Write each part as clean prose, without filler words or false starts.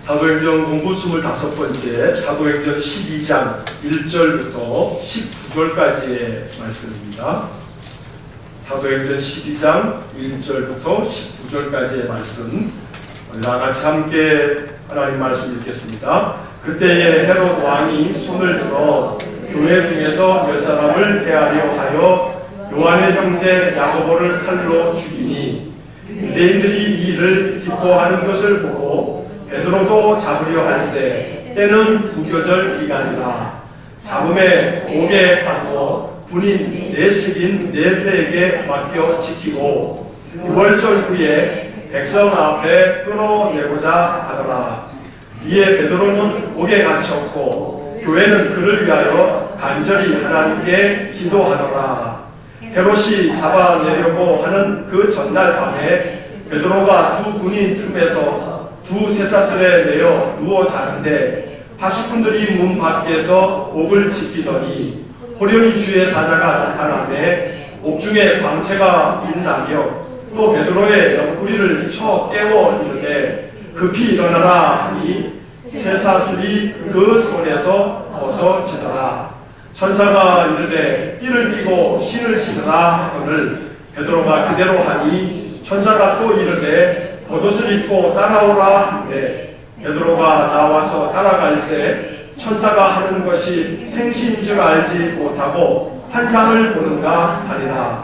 사도행전 공부 25번째 사도행전 12장 1절부터 19절까지의 말씀입니다. 사도행전 12장 1절부터 19절까지의 말씀, 나같이 함께 하나님 말씀 읽겠습니다. 그때에 헤롯 왕이 손을 들어 교회 중에서 몇 사람을 해하려 하여 요한의 형제 야고보를 칼로 죽이니, 유대인들이 이 일을 기뻐하는 것을 보고 베드로도 잡으려 할세. 때는 무교절 기간이라. 잡음에 옥에 가두어 군인 4식인 4배에게 맡겨 지키고 6월절 후에 백성 앞에 끌어내고자 하더라. 이에 베드로는 옥에 갇혔고 교회는 그를 위하여 간절히 하나님께 기도하더라. 헤롯이 잡아내려고 하는 그 전날 밤에 베드로가 두 군인 틈에서 두 쇠사슬에 매여 누워 자는데 파수꾼들이 문 밖에서 옥을 지키더니 호련히 주의 사자가 나타나매 옥중에 광채가 빛나며 또 베드로의 옆구리를 쳐 깨워 이르되 급히 일어나라 하니 쇠사슬이 그 손에서 벗어지더라. 천사가 이르되 띠를 띠고 신을 신으라 하거늘 베드로가 그대로 하니 천사가 또 이르되 겉옷을 입고 따라오라 한데 베드로가 나와서 따라갈새 천사가 하는 것이 생시인 줄 알지 못하고 환상을 보는가 하니라.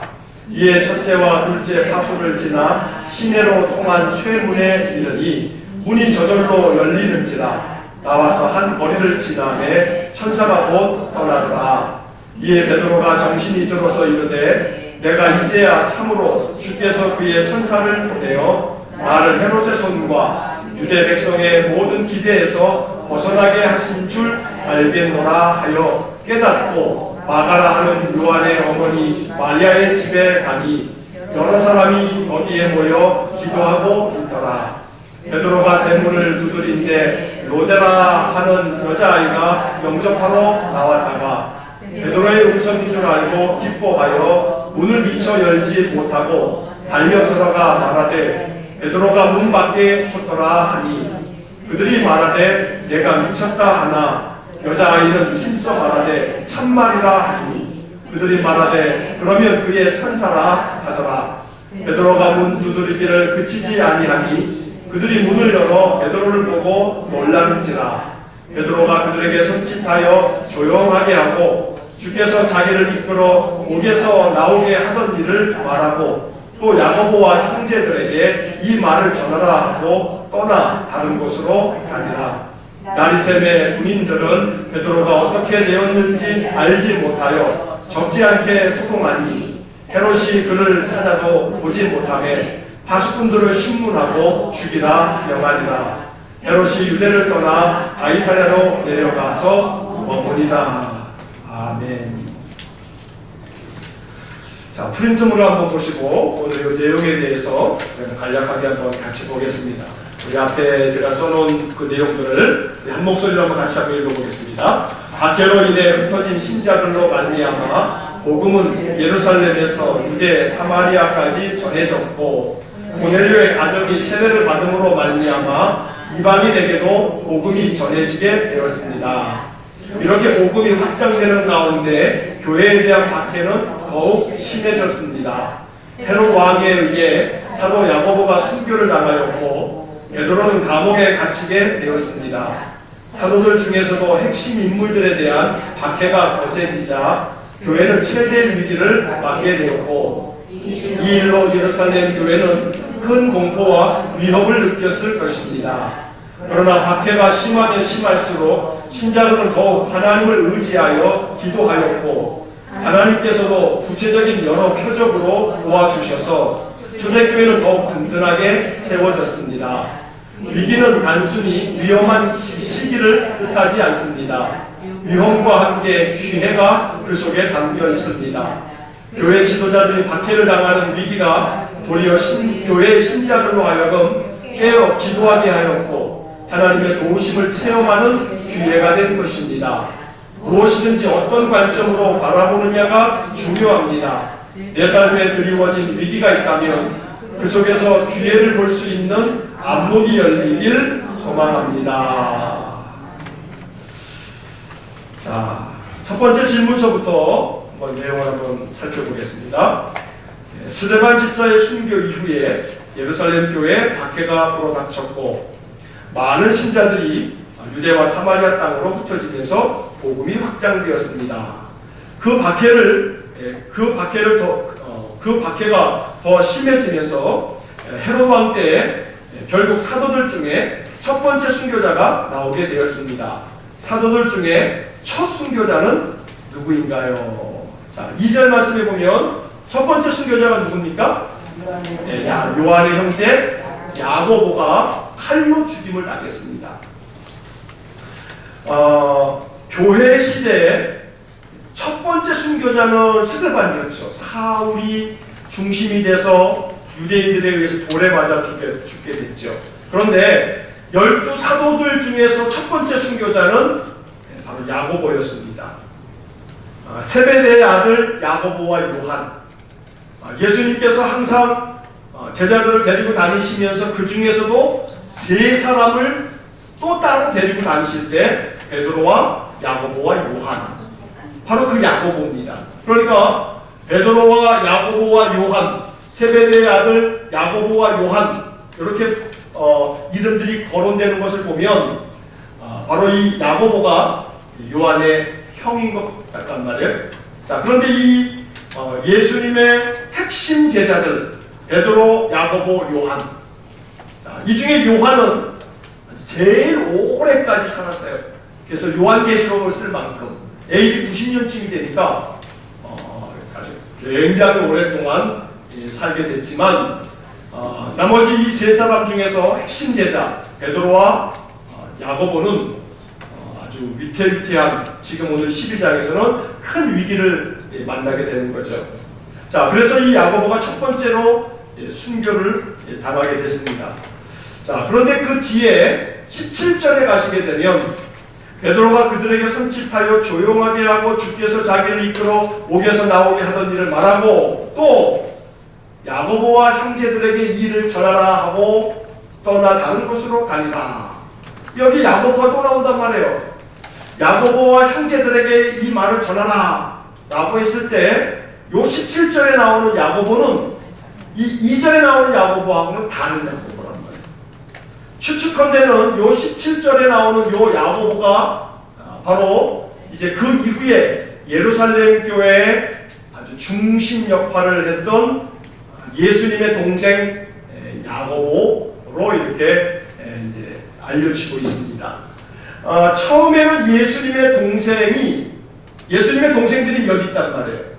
이에 첫째와 둘째 파수를 지나 시내로 통한 쇠문에 이르니 문이 저절로 열리는지라. 나와서 한 거리를 지나매 천사가 곧 떠나더라. 이에 베드로가 정신이 들어서 이르되 내가 이제야 참으로 주께서 그의 천사를 보내어 나를 헤롯의 손과 유대 백성의 모든 기대에서 벗어나게 하신 줄 알겠노라 하여 깨닫고 마가라 하는 요한의 어머니 마리아의 집에 가니 여러 사람이 거기에 모여 기도하고 있더라. 베드로가 대문을 두드린데 로데라 하는 여자아이가 영접하러 나왔다가 베드로의 음성인 줄 알고 기뻐하여 문을 미처 열지 못하고 달려 들어가 말하되 베드로가 문 밖에 섰더라 하니 그들이 말하되 내가 미쳤다 하나 여자아이는 힘써 말하되 참말이라 하니 그들이 말하되 그러면 그의 천사라 하더라. 베드로가 문 두드리기를 그치지 아니하니 그들이 문을 열어 베드로를 보고 놀라는지라. 베드로가 그들에게 손짓하여 조용하게 하고 주께서 자기를 이끌어 옥에서 나오게 하던 일을 말하고 또 야고보와 형제들에게 이 말을 전하라 하고 떠나 다른 곳으로 가니라. 나리샘의 군인들은 베드로가 어떻게 되었는지 알지 못하여 적지 않게 소동하니 헤롯이 그를 찾아도 보지 못하매 파수꾼들을 신문하고 죽이라 명하니라. 헤롯이 유대를 떠나 가이사랴로 내려가서 머무니라. 아멘. 자, 프린트물을 한번 보시고 오늘 이 내용에 대해서 간략하게 한번 같이 보겠습니다. 우리 앞에 제가 써놓은 그 내용들을 한 목소리로 한번 같이 한번 읽어보겠습니다. 박해로 인해 흩어진 신자들로 말미암아 복음은 예루살렘에서 유대 사마리아까지 전해졌고 고넬료의 가족이 세례를 받음으로 말미암아 이방인에게도 복음이 전해지게 되었습니다. 이렇게 복음이 확장되는 가운데 교회에 대한 박해는 더욱 심해졌습니다. 헤롯 왕에 의해 사도 야고보가 순교를 당하였고 베드로는 감옥에 갇히게 되었습니다. 사도들 중에서도 핵심 인물들에 대한 박해가 거세지자 교회는 최대의 위기를 맞게 되었고 이 일로 예루살렘 교회는 큰 공포와 위협을 느꼈을 것입니다. 그러나 박해가 심하면 심할수록 신자들은 더욱 하나님을 의지하여 기도하였고 하나님께서도 구체적인 여러 표적으로 도와주셔서 초대교회는 더욱 든든하게 세워졌습니다. 위기는 단순히 위험한 시기를 뜻하지 않습니다. 위험과 함께 기회가 그 속에 담겨 있습니다. 교회 지도자들이 박해를 당하는 위기가 도리어 교회의 신자들로 하여금 깨어 기도하게 하였고 하나님의 도우심을 체험하는 기회가 된 것입니다. 무엇이든지 어떤 관점으로 바라보느냐가 중요합니다. 내 삶에 드리워진 위기가 있다면 그 속에서 기회를 볼 수 있는 안목이 열리길 소망합니다. 자, 첫 번째 질문서부터 한번 내용을 한번 살펴보겠습니다. 스데반 집사의 순교 이후에 예루살렘 교회 박해가 불어닥쳤고 많은 신자들이 유대와 사마리아 땅으로 흩어지면서 복음이 확장되었습니다. 그 박해가 더 심해지면서 헤롯 왕 때에 결국 사도들 중에 첫 번째 순교자가 나오게 되었습니다. 사도들 중에 첫 순교자는 누구인가요? 자, 2절 말씀해 보면 첫 번째 순교자가 누굽니까? 요한의 형제 야고보가 칼로 죽임을 당했습니다. 교회 시대에 첫 번째 순교자는 스데반이었죠. 사울이 중심이 돼서 유대인들에 의해서 돌에 맞아 죽게 됐죠. 그런데 12사도들 중에서 첫 번째 순교자는 바로 야고보였습니다. 세베대의 아들 야고보와 요한. 예수님께서 항상 제자들을 데리고 다니시면서 그 중에서도 세 사람을 또 따로 데리고 다니실 때 베드로와 야고보와 요한, 바로 그 야고보입니다. 그러니까 베드로와 야고보와 요한, 세베대의 아들 야고보와 요한, 이렇게 이름들이 거론되는 것을 보면 바로 이 야고보가 요한의 형인 것 같단 말이에요. 자, 그런데 이 예수님의 핵심 제자들 베드로, 야고보, 요한. 자, 이 중에 요한은 제일 오래까지 살았어요. 그래서 요한계시록을 쓸 만큼 AD 90년쯤이 되니까 아주 굉장히 오랫동안 살게 됐지만 나머지 이 세 사람 중에서 핵심 제자 베드로와 야고보는 아주 위태위태한, 지금 오늘 12장에서는 큰 위기를 만나게 되는 거죠. 자, 그래서 이 야고보가 첫 번째로 순교를 당하게 됐습니다. 자, 그런데 그 뒤에 17절에 가시게 되면 베드로가 그들에게 손짓하여 조용하게 하고 주께서 자기를 이끌어 옥에서 나오게 하던 일을 말하고 또 야고보와 형제들에게 이 일을 전하라 하고 떠나 다른 곳으로 가니라. 여기 야고보가 또 나온단 말이에요. 야고보와 형제들에게 이 말을 전하라 라고 했을 때 요 17절에 나오는 야고보는 이 2절에 나오는 야고보하고는 다른 야고보란 말이에요. 추측컨대는 요 17절에 나오는 요 야고보가 바로 이제 그 이후에 예루살렘 교회의 아주 중심 역할을 했던 예수님의 동생 야고보로 이렇게 이제 알려지고 있습니다. 처음에는 예수님의 동생들이 여기 있단 말이에요.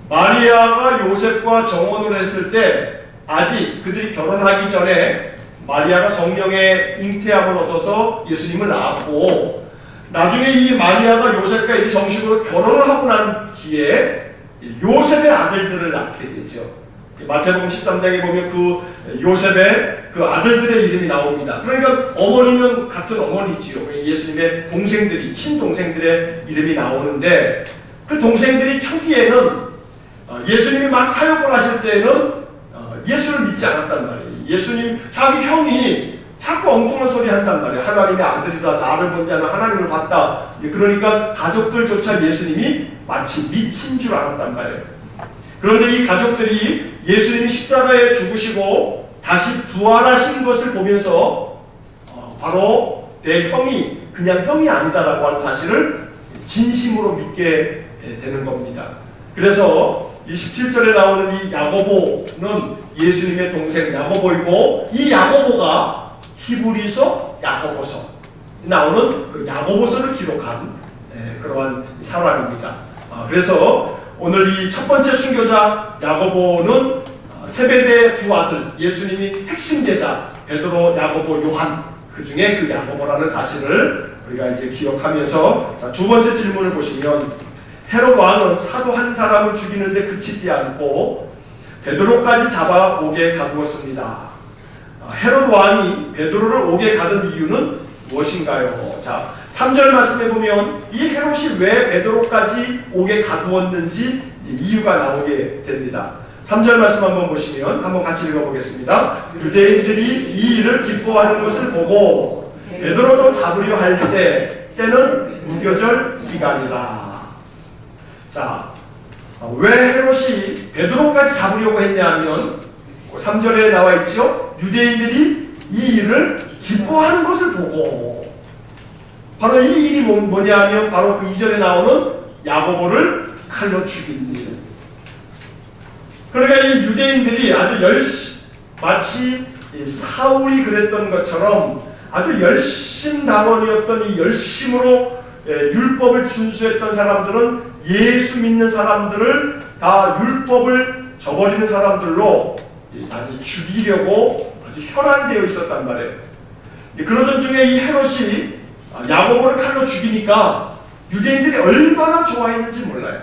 마리아가 요셉과 정혼을 했을 때 아직 그들이 결혼하기 전에 마리아가 성령의 잉태함을 얻어서 예수님을 낳았고, 나중에 이 마리아가 요셉과 이제 정식으로 결혼을 하고 난 뒤에 요셉의 아들들을 낳게 되죠. 마태복음 13장에 보면 그 요셉의 그 아들들의 이름이 나옵니다. 그러니까 어머니는 같은 어머니지요. 예수님의 동생들이, 친동생들의 이름이 나오는데, 그 동생들이 초기에는 예수님이 막 사역을 하실 때는 예수를 믿지 않았단 말이에요. 예수님, 자기 형이 자꾸 엉뚱한 소리 한단 말이에요. 하나님의 아들이다, 나를 본 자는 하나님을 봤다. 그러니까 가족들조차 예수님이 마치 미친 줄 알았단 말이에요. 그런데 이 가족들이 예수님이 십자가에 죽으시고 다시 부활하신 것을 보면서 바로 내 형이 그냥 형이 아니다라고 하는 사실을 진심으로 믿게 되는 겁니다. 그래서 이 17절에 나오는 이 야고보는 예수님의 동생 야고보이고, 이 야고보가 히브리서 야고보서 나오는 그 야고보서를 기록한 그러한 사람입니다. 그래서 오늘 이 첫 번째 순교자 야고보는 세베대의 두 아들, 예수님이 핵심 제자 베드로, 야고보, 요한, 그 중에 그 야고보라는 사실을 우리가 이제 기억하면서, 자, 두 번째 질문을 보시면 헤롯 왕은 사도 한 사람을 죽이는데 그치지 않고 베드로까지 잡아 옥에 가두었습니다. 헤롯 왕이 베드로를 옥에 가둔 이유는 무엇인가요? 자, 3절 말씀에 보면 이 헤롯이 왜 베드로까지 옥에 가두었는지 이유가 나오게 됩니다. 3절 말씀 한번 보시면 한번 같이 읽어보겠습니다. 유대인들이 이 일을 기뻐하는 것을 보고 베드로도 잡으려 할세 때는 무교절 기간이라. 자, 왜 헤롯이 베드로까지 잡으려고 했냐면 3절에 나와 있죠. 유대인들이 이 일을 기뻐하는 것을 보고, 바로 이 일이 뭐냐면 바로 그 2절에 나오는 야고보를 칼로 죽인 일. 그러니까 이 유대인들이 아주 마치 사울이 그랬던 것처럼 아주 열심당원이었던 이 열심으로 율법을 준수했던 사람들은 예수 믿는 사람들을 다 율법을 저버리는 사람들로 많이 죽이려고 아주 혈안이 되어 있었단 말이에요. 그러던 중에 이 헤롯이 야고보를 칼로 죽이니까 유대인들이 얼마나 좋아했는지 몰라요.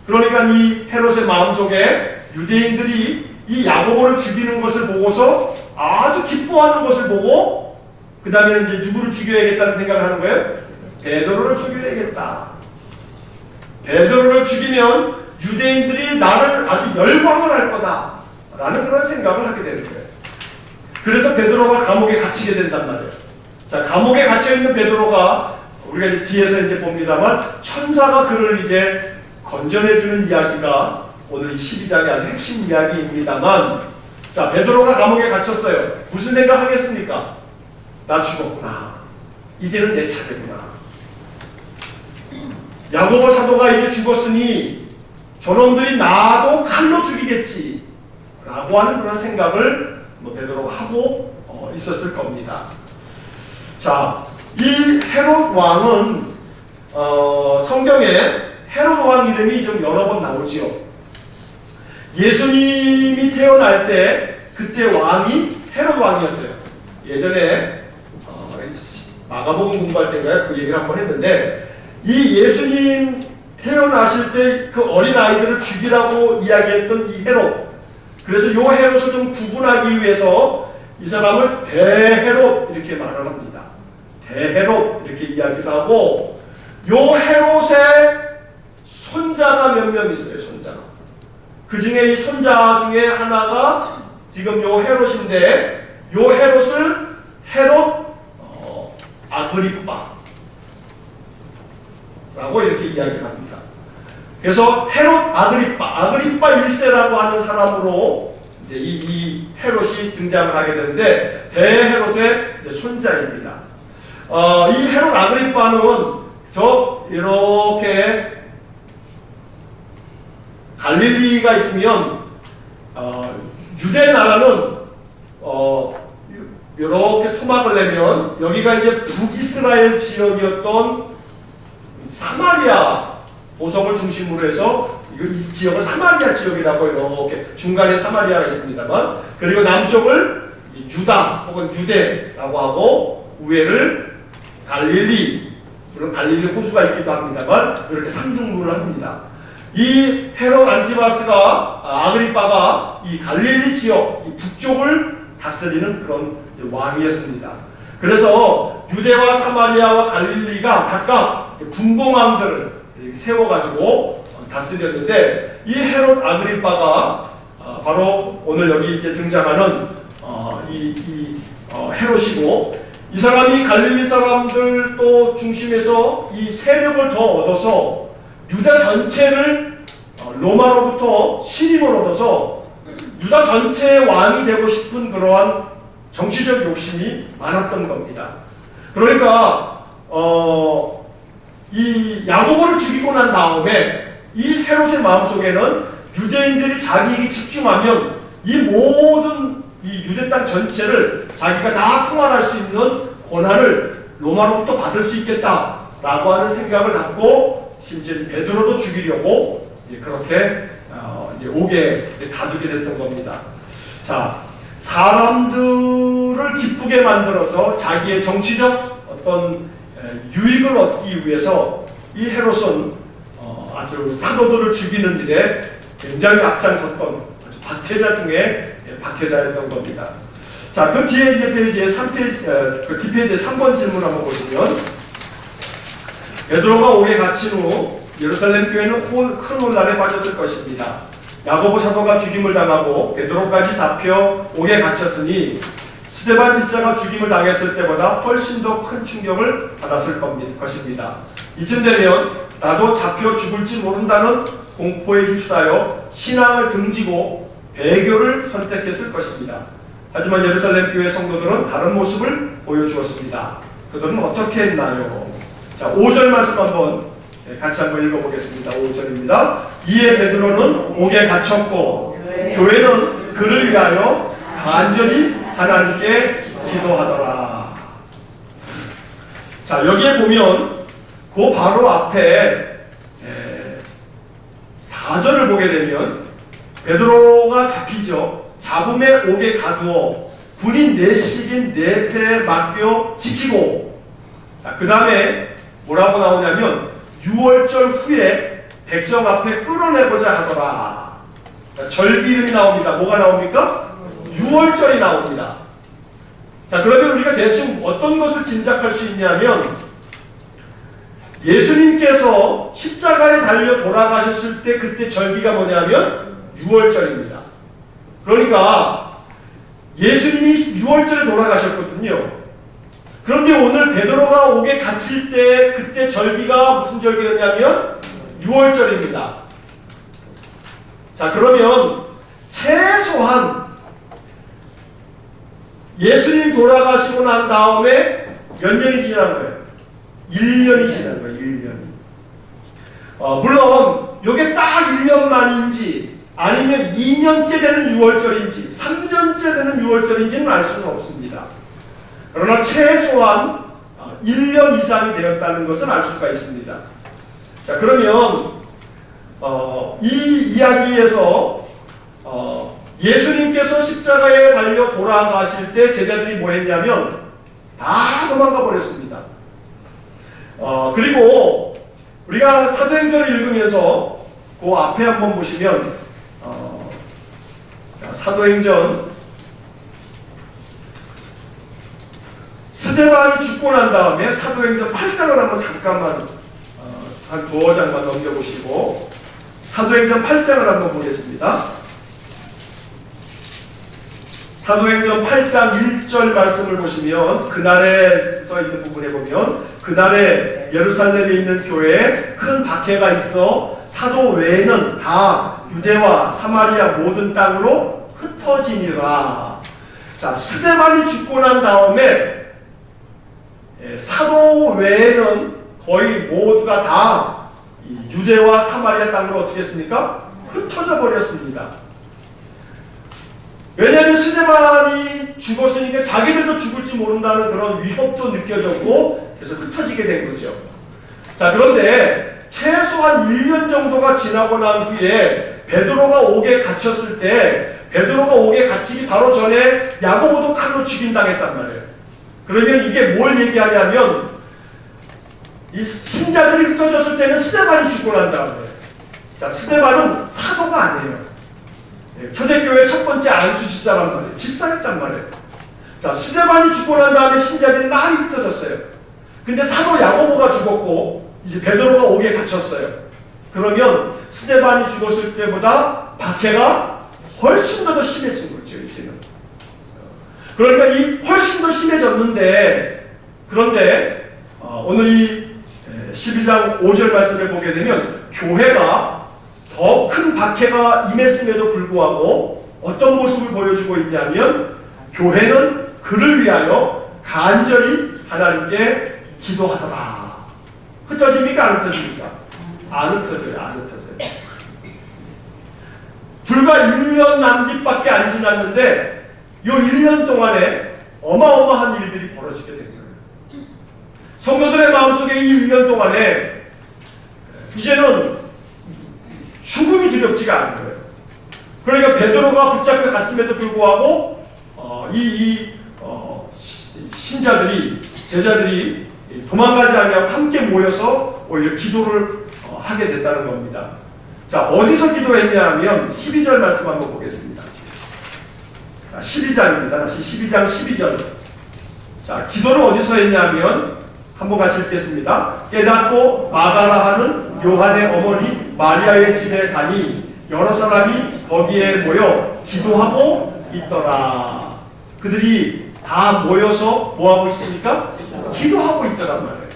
그러니까 이 헤롯의 마음속에 유대인들이 이 야고보를 죽이는 것을 보고서 아주 기뻐하는 것을 보고 그 다음에는 이제 누구를 죽여야겠다는 생각을 하는 거예요? 베드로를 죽여야겠다. 베드로를 죽이면 유대인들이 나를 아주 열광을 할 거다 라는 그런 생각을 하게 되는 거예요. 그래서 베드로가 감옥에 갇히게 된단 말이에요. 자, 감옥에 갇혀있는 베드로가 우리가 이제 뒤에서 이제 봅니다만 천사가 그를 이제 건져내주는 이야기가 오늘 12장의 아주 핵심 이야기입니다만, 자, 베드로가 감옥에 갇혔어요. 무슨 생각 하겠습니까? 나 죽었구나. 이제는 내 차례구나. 야고보 사도가 이제 죽었으니 저놈들이 나도 칼로 죽이겠지 라고 하는 그런 생각을 베드로가 하고 있었을 겁니다. 자, 이 헤롯 왕은 성경에 헤롯 왕 이름이 좀 여러 번 나오지요. 예수님이 태어날 때 그때 왕이 헤롯 왕이었어요. 예전에 마가복음 공부할 때인가요? 그 얘기를 한번 했는데, 이 예수님 태어나실 때 그 어린 아이들을 죽이라고 이야기했던 이 헤롯, 그래서 요 헤롯을 좀 구분하기 위해서 이 사람을 대헤롯 이렇게 말을 합니다. 대헤롯 이렇게 이야기를 하고, 요 헤롯의 손자가 몇 명 있어요. 손자가. 그 중에 이 손자 중에 하나가 지금 요 헤롯인데, 요 헤롯을 헤롯 아그리빠 라고 이렇게 이야기를 합니다. 그래서 헤롯 아그리빠 1세라고 하는 사람으로 이제 이 헤롯이 등장을 하게 되는데, 대헤롯의 손자입니다. 이 헤롯 아그리빠는 이렇게 갈릴리가 있으면 유대 나라는 이렇게 토막을 내면 여기가 이제 북이스라엘 지역이었던 사마리아 보석을 중심으로 해서 이 지역은 사마리아 지역이라고 이렇게 중간에 사마리아가 있습니다만, 그리고 남쪽을 유다 혹은 유대라고 하고 위에를 갈릴리, 물론 갈릴리 호수가 있기도 합니다만 이렇게 삼등분을 합니다. 이 헤롯 안티바스가 아그리빠가 이 갈릴리 지역 이 북쪽을 다스리는 그런 왕이었습니다. 그래서 유대와 사마리아와 갈릴리가 각각 분봉왕들을 세워가지고 다스렸는데, 이 헤롯 아그리빠가 바로 오늘 여기 이제 등장하는 헤롯이고, 이 사람이 갈릴리 사람들도 중심에서 이 세력을 더 얻어서 유다 전체를 로마로부터 신임을 얻어서 유다 전체의 왕이 되고 싶은 그러한 정치적 욕심이 많았던 겁니다. 그러니까 이 야고보를 죽이고 난 다음에 이 헤롯의 마음속에는 유대인들이 자기에게 집중하면 이 모든 이 유대 땅 전체를 자기가 다 통할할 수 있는 권한을 로마로부터 받을 수 있겠다라고 하는 생각을 갖고 심지어 베드로도 죽이려고 그렇게 이제 옥에 가두게 됐던 겁니다. 자, 사람들을 기쁘게 만들어서 자기의 정치적 어떤 유익을 얻기 위해서 이 헤롯은 아주 사도들을 죽이는 일에 굉장히 앞장섰던 아주 박해자 중에 박해자였던 겁니다. 자, 그 뒤에 이제 페이지에 3페이지, 그 뒷페이지에 3번 질문 한번 보시면, 베드로가 옥에 갇힌 후 예루살렘 교회는 큰 혼란에 빠졌을 것입니다. 야고보 사도가 죽임을 당하고 베드로까지 잡혀 옥에 갇혔으니 스데반 집사가 죽임을 당했을 때보다 훨씬 더 큰 충격을 받았을 것입니다. 이쯤 되면 나도 잡혀 죽을지 모른다는 공포에 휩싸여 신앙을 등지고 배교를 선택했을 것입니다. 하지만 예루살렘 교회 성도들은 다른 모습을 보여주었습니다. 그들은 어떻게 했나요? 자, 5절 말씀 같이 한번 읽어보겠습니다. 5절입니다. 이에 베드로는 옥에 갇혔고 교회는 그를 위하여 간절히 하나님께 기도하더라. 자, 여기에 보면 그 바로 앞에 4절을 보게 되면 베드로가 잡히죠. 잡음에 옥에 가두어 군인 내식인 네 패에 맡겨 지키고, 자, 그 다음에 뭐라고 나오냐면 6월절 후에 백성 앞에 끌어내고자 하더라. 자, 절기 이름이 나옵니다. 뭐가 나옵니까? 6월절이 나옵니다. 자, 그러면 우리가 대충 어떤 것을 짐작할 수 있냐면 예수님께서 십자가에 달려 돌아가셨을 때 그때 절기가 뭐냐면 6월절입니다. 그러니까 예수님이 6월절에 돌아가셨거든요. 그런데 오늘 베드로가 옥에 갇힐 때 그때 절기가 무슨 절기였냐면 6월절입니다. 자, 그러면 최소한 예수님 돌아가시고 난 다음에 몇 년이 지난 거예요? 1년이 지난 거예요. 1년이. 물론 이게 딱 1년 만인지 아니면 2년째 되는 6월절인지 3년째 되는 6월절인지는 알 수는 없습니다. 그러나 최소한 1년 이상이 되었다는 것은 알 수가 있습니다. 자, 그러면 이 이야기에서 예수님께서 십자가에 달려 돌아가실 때 제자들이 뭐 했냐면 다 도망가 버렸습니다. 그리고 우리가 사도행전을 읽으면서 그 앞에 한번 보시면 자, 사도행전 스데반이 죽고 난 다음에 사도행전 8장을 한번 잠깐만 한 두어 장만 넘겨보시고 사도행전 8장을 한번 보겠습니다. 사도행전 8장 1절 말씀을 보시면 그날에 써있는 부분에 보면 그날에 예루살렘에 있는 교회에 큰 박해가 있어 사도 외에는 다 유대와 사마리아 모든 땅으로 흩어지니라. 자, 스데반이 죽고 난 다음에 사도 외에는 거의 모두가 다 유대와 사마리아 땅으로 어떻게 했습니까? 흩어져 버렸습니다. 왜냐하면 스데반이 죽었으니까 자기들도 죽을지 모른다는 그런 위협도 느껴졌고 그래서 흩어지게 된 거죠. 자, 그런데 최소한 1년 정도가 지나고 난 후에 베드로가 옥에 갇혔을 때 베드로가 옥에 갇히기 바로 전에 야고보도 칼로 죽임당했단 말이에요. 그러면 이게 뭘 얘기하냐면 이 신자들이 흩어졌을 때는 스데반이 죽고 난 다음에, 자, 스데반은 사도가 아니에요. 초대교회 첫 번째 안수 집사란 말이에요. 집사였단 말이에요. 자, 스데반이 죽고 난 다음에 신자들이 많이 흩어졌어요. 근데 사도 야고보가 죽었고 이제 베드로가 옥에 갇혔어요. 그러면 스데반이 죽었을 때보다 박해가 훨씬 더 심해진 거죠. 이제는. 그러니까 이 훨씬 더 심해졌는데, 그런데 오늘 이 12장 5절 말씀을 보게 되면 교회가 더 큰 박해가 임했음에도 불구하고 어떤 모습을 보여주고 있냐면 교회는 그를 위하여 간절히 하나님께 기도하더라. 흩어집니까? 안 흩어집니까? 안 흩어져요. 안 흩어져요. 불과 1년 남짓밖에 안 지났는데 이 1년 동안에 어마어마한 일들이 벌어지게 된 거예요. 성도들의 마음속에 이 1년 동안에 이제는 죽음이 두렵지가 않은 거예요. 그러니까 베드로가 붙잡혀 갔음에도 불구하고 신자들이, 제자들이 도망가지 아니하고 함께 모여서 오히려 기도를 하게 됐다는 겁니다. 자, 어디서 기도했냐 하면 12절 말씀 한번 보겠습니다. 자, 12장입니다. 다시 12장 12절. 자, 기도를 어디서 했냐면 한번 같이 읽겠습니다. 깨닫고 마가라 하는 요한의 어머니 마리아의 집에 가니 여러 사람이 거기에 모여 기도하고 있더라. 그들이 다 모여서 뭐하고 있습니까? 기도하고 있더란 말이에요.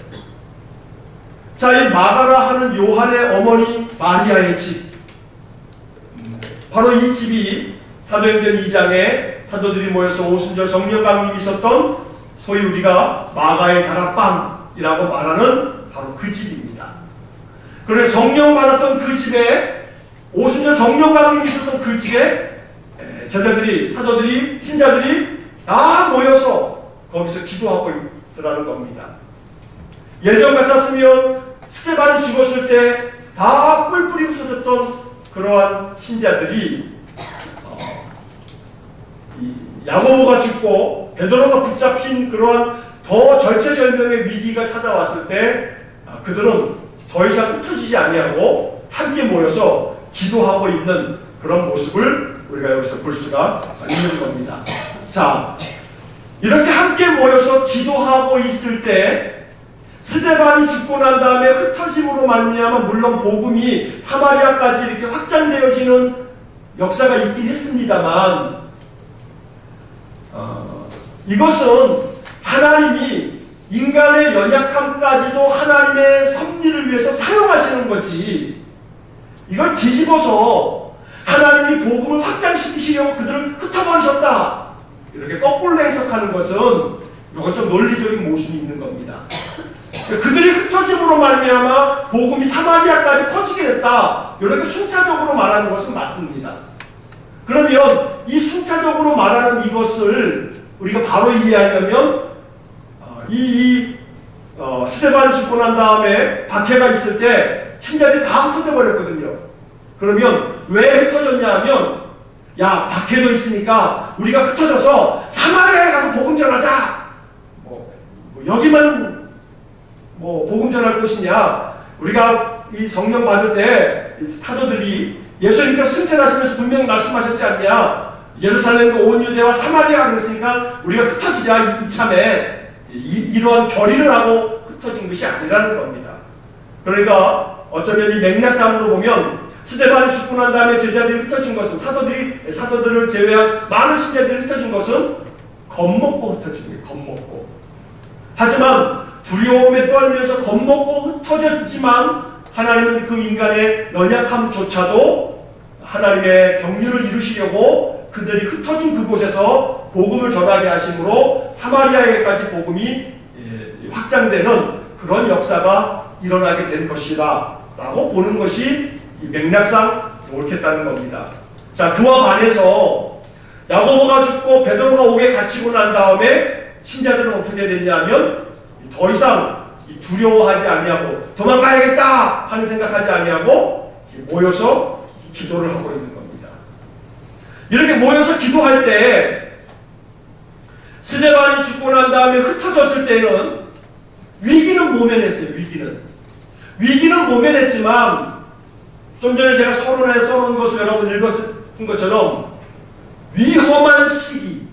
자, 이 마가라 하는 요한의 어머니 마리아의 집, 바로 이 집이 사도행전 2장에 사도들이 모여서 오순절 성령 강림이 있었던 소위 우리가 마가의 다락방이라고 말하는 바로 그 집입니다. 그래서 성령 받았던 그 집에, 오순절 성령 강림이 있었던 그 집에 제자들이, 사도들이, 신자들이 다 모여서 거기서 기도하고 있더라는 겁니다. 예전 같았으면 스데반이 죽었을 때 다 뿔뿔이 흩어졌던 그러한 신자들이 야고보가 죽고 베드로가 붙잡힌 그러한 더 절체절명의 위기가 찾아왔을 때 그들은 더 이상 흩어지지 아니하고 함께 모여서 기도하고 있는 그런 모습을 우리가 여기서 볼 수가 있는 겁니다. 자, 이렇게 함께 모여서 기도하고 있을 때 스데반이 죽고 난 다음에 흩어짐으로 말미암아 물론 복음이 사마리아까지 이렇게 확장되어지는 역사가 있긴 했습니다만 이것은 하나님이 인간의 연약함까지도 하나님의 섭리를 위해서 사용하시는 거지, 이걸 뒤집어서 하나님이 복음을 확장시키시려고 그들을 흩어버리셨다 이렇게 거꾸로 해석하는 것은 이건 좀 논리적인 모순이 있는 겁니다. 그들이 흩어짐으로 말미암아 복음이 사마리아까지 퍼지게 됐다 이렇게 순차적으로 말하는 것은 맞습니다. 그러면 이 순차적으로 말하는 이것을 우리가 바로 이해하려면 스데반이 죽고 난 다음에 박해가 있을 때 신자들이 다 흩어져 버렸거든요. 그러면 왜 흩어졌냐 하면, 야, 박해도 있으니까 우리가 흩어져서 사마리아에 가서 복음 전하자. 여기만 복음 전할 곳이냐. 우리가 이 성령 받을 때 사도들이 예수님께서 승천하시면서 분명히 말씀하셨지 않냐. 예루살렘과 온 유대와 사마리아가 그랬으니까 우리가 흩어지자 이참에 이러한 결의를 하고 흩어진 것이 아니라는 겁니다. 그러니까 어쩌면 이 맥락상으로 보면 스데반이 죽고 난 다음에 제자들이 흩어진 것은, 사도들을 제외한 많은 신자들이 흩어진 것은 겁먹고 흩어진 거예요. 겁먹고. 하지만 두려움에 떨면서 겁먹고 흩어졌지만 하나님은 그 인간의 연약함조차도 하나님의 경륜을 이루시려고 그들이 흩어진 그곳에서 복음을 전하게 하심으로 사마리아에까지 복음이 확장되는 그런 역사가 일어나게 된 것이다 라고 보는 것이 이 맥락상 옳겠다는 겁니다. 자, 그와 반해서 야고보가 죽고 베드로가 옥에 갇히고 난 다음에 신자들은 어떻게 됐냐면 더 이상 두려워하지 아니하고 도망가야겠다 하는 생각하지 아니하고 모여서 기도를 하고 있는 겁니다. 이렇게 모여서 기도할 때 스데반이 죽고 난 다음에 흩어졌을 때는 위기는 모면했어요. 위기는 모면했지만 좀 전에 제가 서론에 써놓은 것을 여러분 읽었던 것처럼 위험한 시기,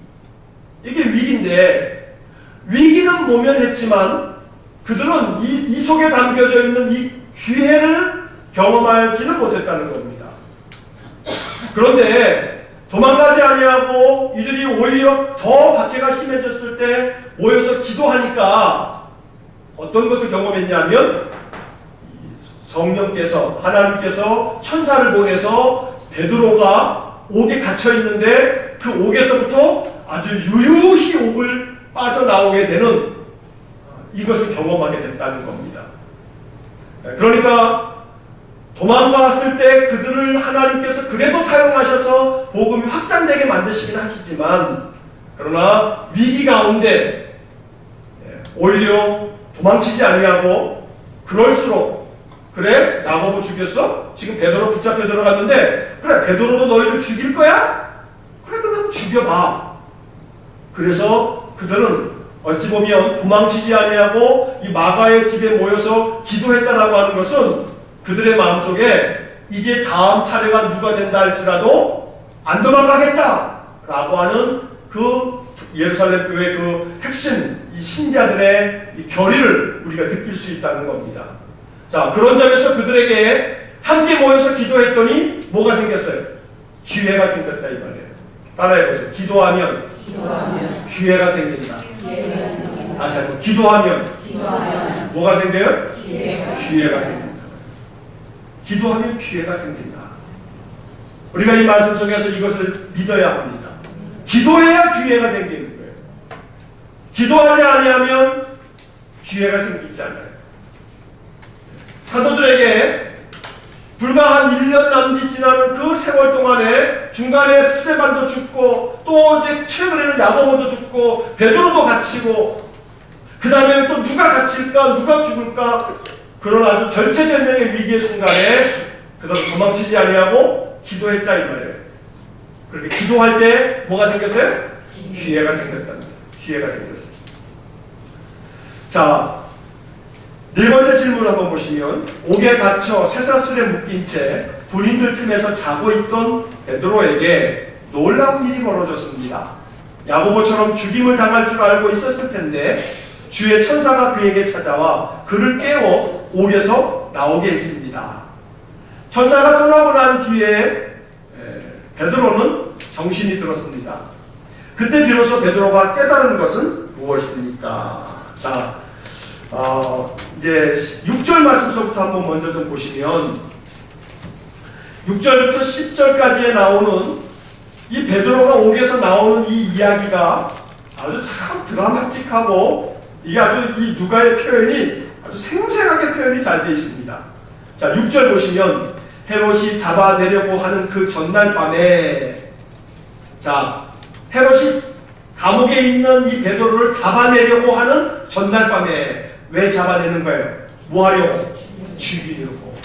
이게 위기인데 위기는 모면했지만 그들은 이 속에 담겨져 있는 이 기회를 경험하지는 못했다는 겁니다. 그런데 도망가지 아니하고 이들이 오히려 더 박해가 심해졌을 때 모여서 기도하니까 어떤 것을 경험했냐면 성령께서, 하나님께서 천사를 보내서 베드로가 옥에 갇혀 있는데 그 옥에서부터 아주 유유히 옥을 빠져나오게 되는 이것을 경험하게 됐다는 겁니다. 그러니까 도망갔을 때 그들을 하나님께서 그래도 사용하셔서 복음이 확장되게 만드시긴 하시지만, 그러나 위기 가운데 오히려 도망치지 아니하고, 그럴수록 그래? 야고보 죽였어? 지금 베드로 붙잡혀 들어갔는데 그래, 베드로도 너희를 죽일 거야? 그래, 그럼 죽여봐. 그래서 그들은 어찌 보면 도망치지 아니하고 이 마가의 집에 모여서 기도했다라고 하는 것은 그들의 마음속에 이제 다음 차례가 누가 된다 할지라도 안 도망가겠다 라고 하는 그 예루살렘 교회 그 핵심 이 신자들의 이 결의를 우리가 느낄 수 있다는 겁니다. 자, 그런 점에서 그들에게 함께 모여서 기도했더니 뭐가 생겼어요? 기회가 생겼다 이 말이에요. 따라해보세요. 기도하면 기회가 생긴다. 다시 한번 기도하면 뭐가 생겨요? 기회가 생긴다. 기도하면 기회가 생긴다. 우리가 이 말씀 속에서 이것을 믿어야 합니다. 기도해야 기회가 생기는 거예요. 기도하지 아니하면 기회가 생기지 않아요. 사도들에게 불과 한 1년 남짓 지나는 그 세월 동안에 중간에 스데반도 죽고 또 이제 최근에는 야고보도 죽고 베드로도 갇히고 그 다음에 또 누가 갇힐까 누가 죽을까 그런 아주 절체절명의 위기의 순간에 그들은 도망치지 아니하고 기도했다 이 말이에요. 그렇게 기도할 때 뭐가 생겼어요? 기회가 생겼답니다. 기회가 생겼어요. 자, 네 번째 질문 한번 보시면 옥에 갇혀 쇠사슬에 묶인 채 군인들 틈에서 자고 있던 베드로에게 놀라운 일이 벌어졌습니다. 야고보처럼 죽임을 당할 줄 알고 있었을 텐데 주의 천사가 그에게 찾아와 그를 깨워 옥에서 나오게 했습니다. 천사가 떠나고 난 뒤에 베드로는 정신이 들었습니다. 그때 비로소 베드로가 깨달은 것은 무엇입니까? 자, 이제 6절 말씀서부터 한번 먼저 좀 보시면 6절부터 10절까지에 나오는 이 베드로가 옥에서 나오는 이 이야기가 아주 참 드라마틱하고 이게 아주 이 누가의 표현이 아주 생생하게 표현이 잘 되어 있습니다. 자, 6절 보시면 헤롯이 잡아내려고 하는 그 전날 밤에 자, 헤롯이 감옥에 있는 이 베드로를 잡아내려고 하는 전날 밤에 왜 잡아내는 거예요? 뭐 하려고? 죽이려고.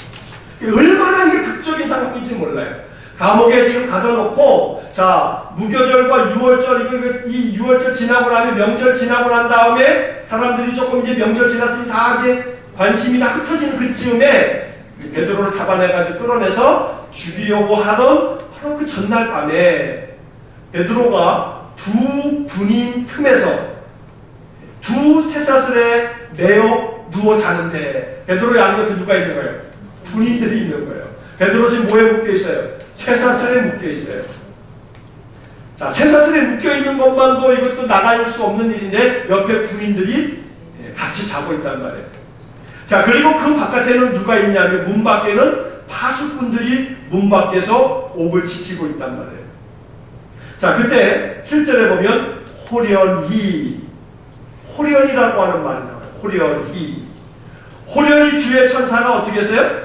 얼마나 이게 극적인 상황인지 몰라요. 감옥에 지금 가둬놓고 자 무교절과 유월절 이 유월절 지나고 나면 명절 지나고 난 다음에 사람들이 조금 이제 명절 지났으니 다 이제 관심이 다 흩어지는 그쯤에 베드로를 잡아내가지고 끌어내서 죽이려고 하던 바로 그 전날 밤에 베드로가 두 군인 틈에서 두 쇠사슬에 매어 누워 자는데 베드로의 안옆에 누가 있는 거예요? 군인들이 있는 거예요. 베드로 지금 뭐에 묶여 있어요? 쇠사슬에 묶여 있어요. 자, 쇠사슬에 묶여 있는 것만도 이것도 나갈 수 없는 일인데 옆에 군인들이 같이 자고 있단 말이에요. 자, 그리고 그 바깥에는 누가 있냐면 문 밖에는 파수꾼들이 문 밖에서 옥을 지키고 있단 말이에요. 자, 그때 7절에 보면 호련이라고 하는 말이 나와요. 호련이 주의 천사가 어떻게 했어요?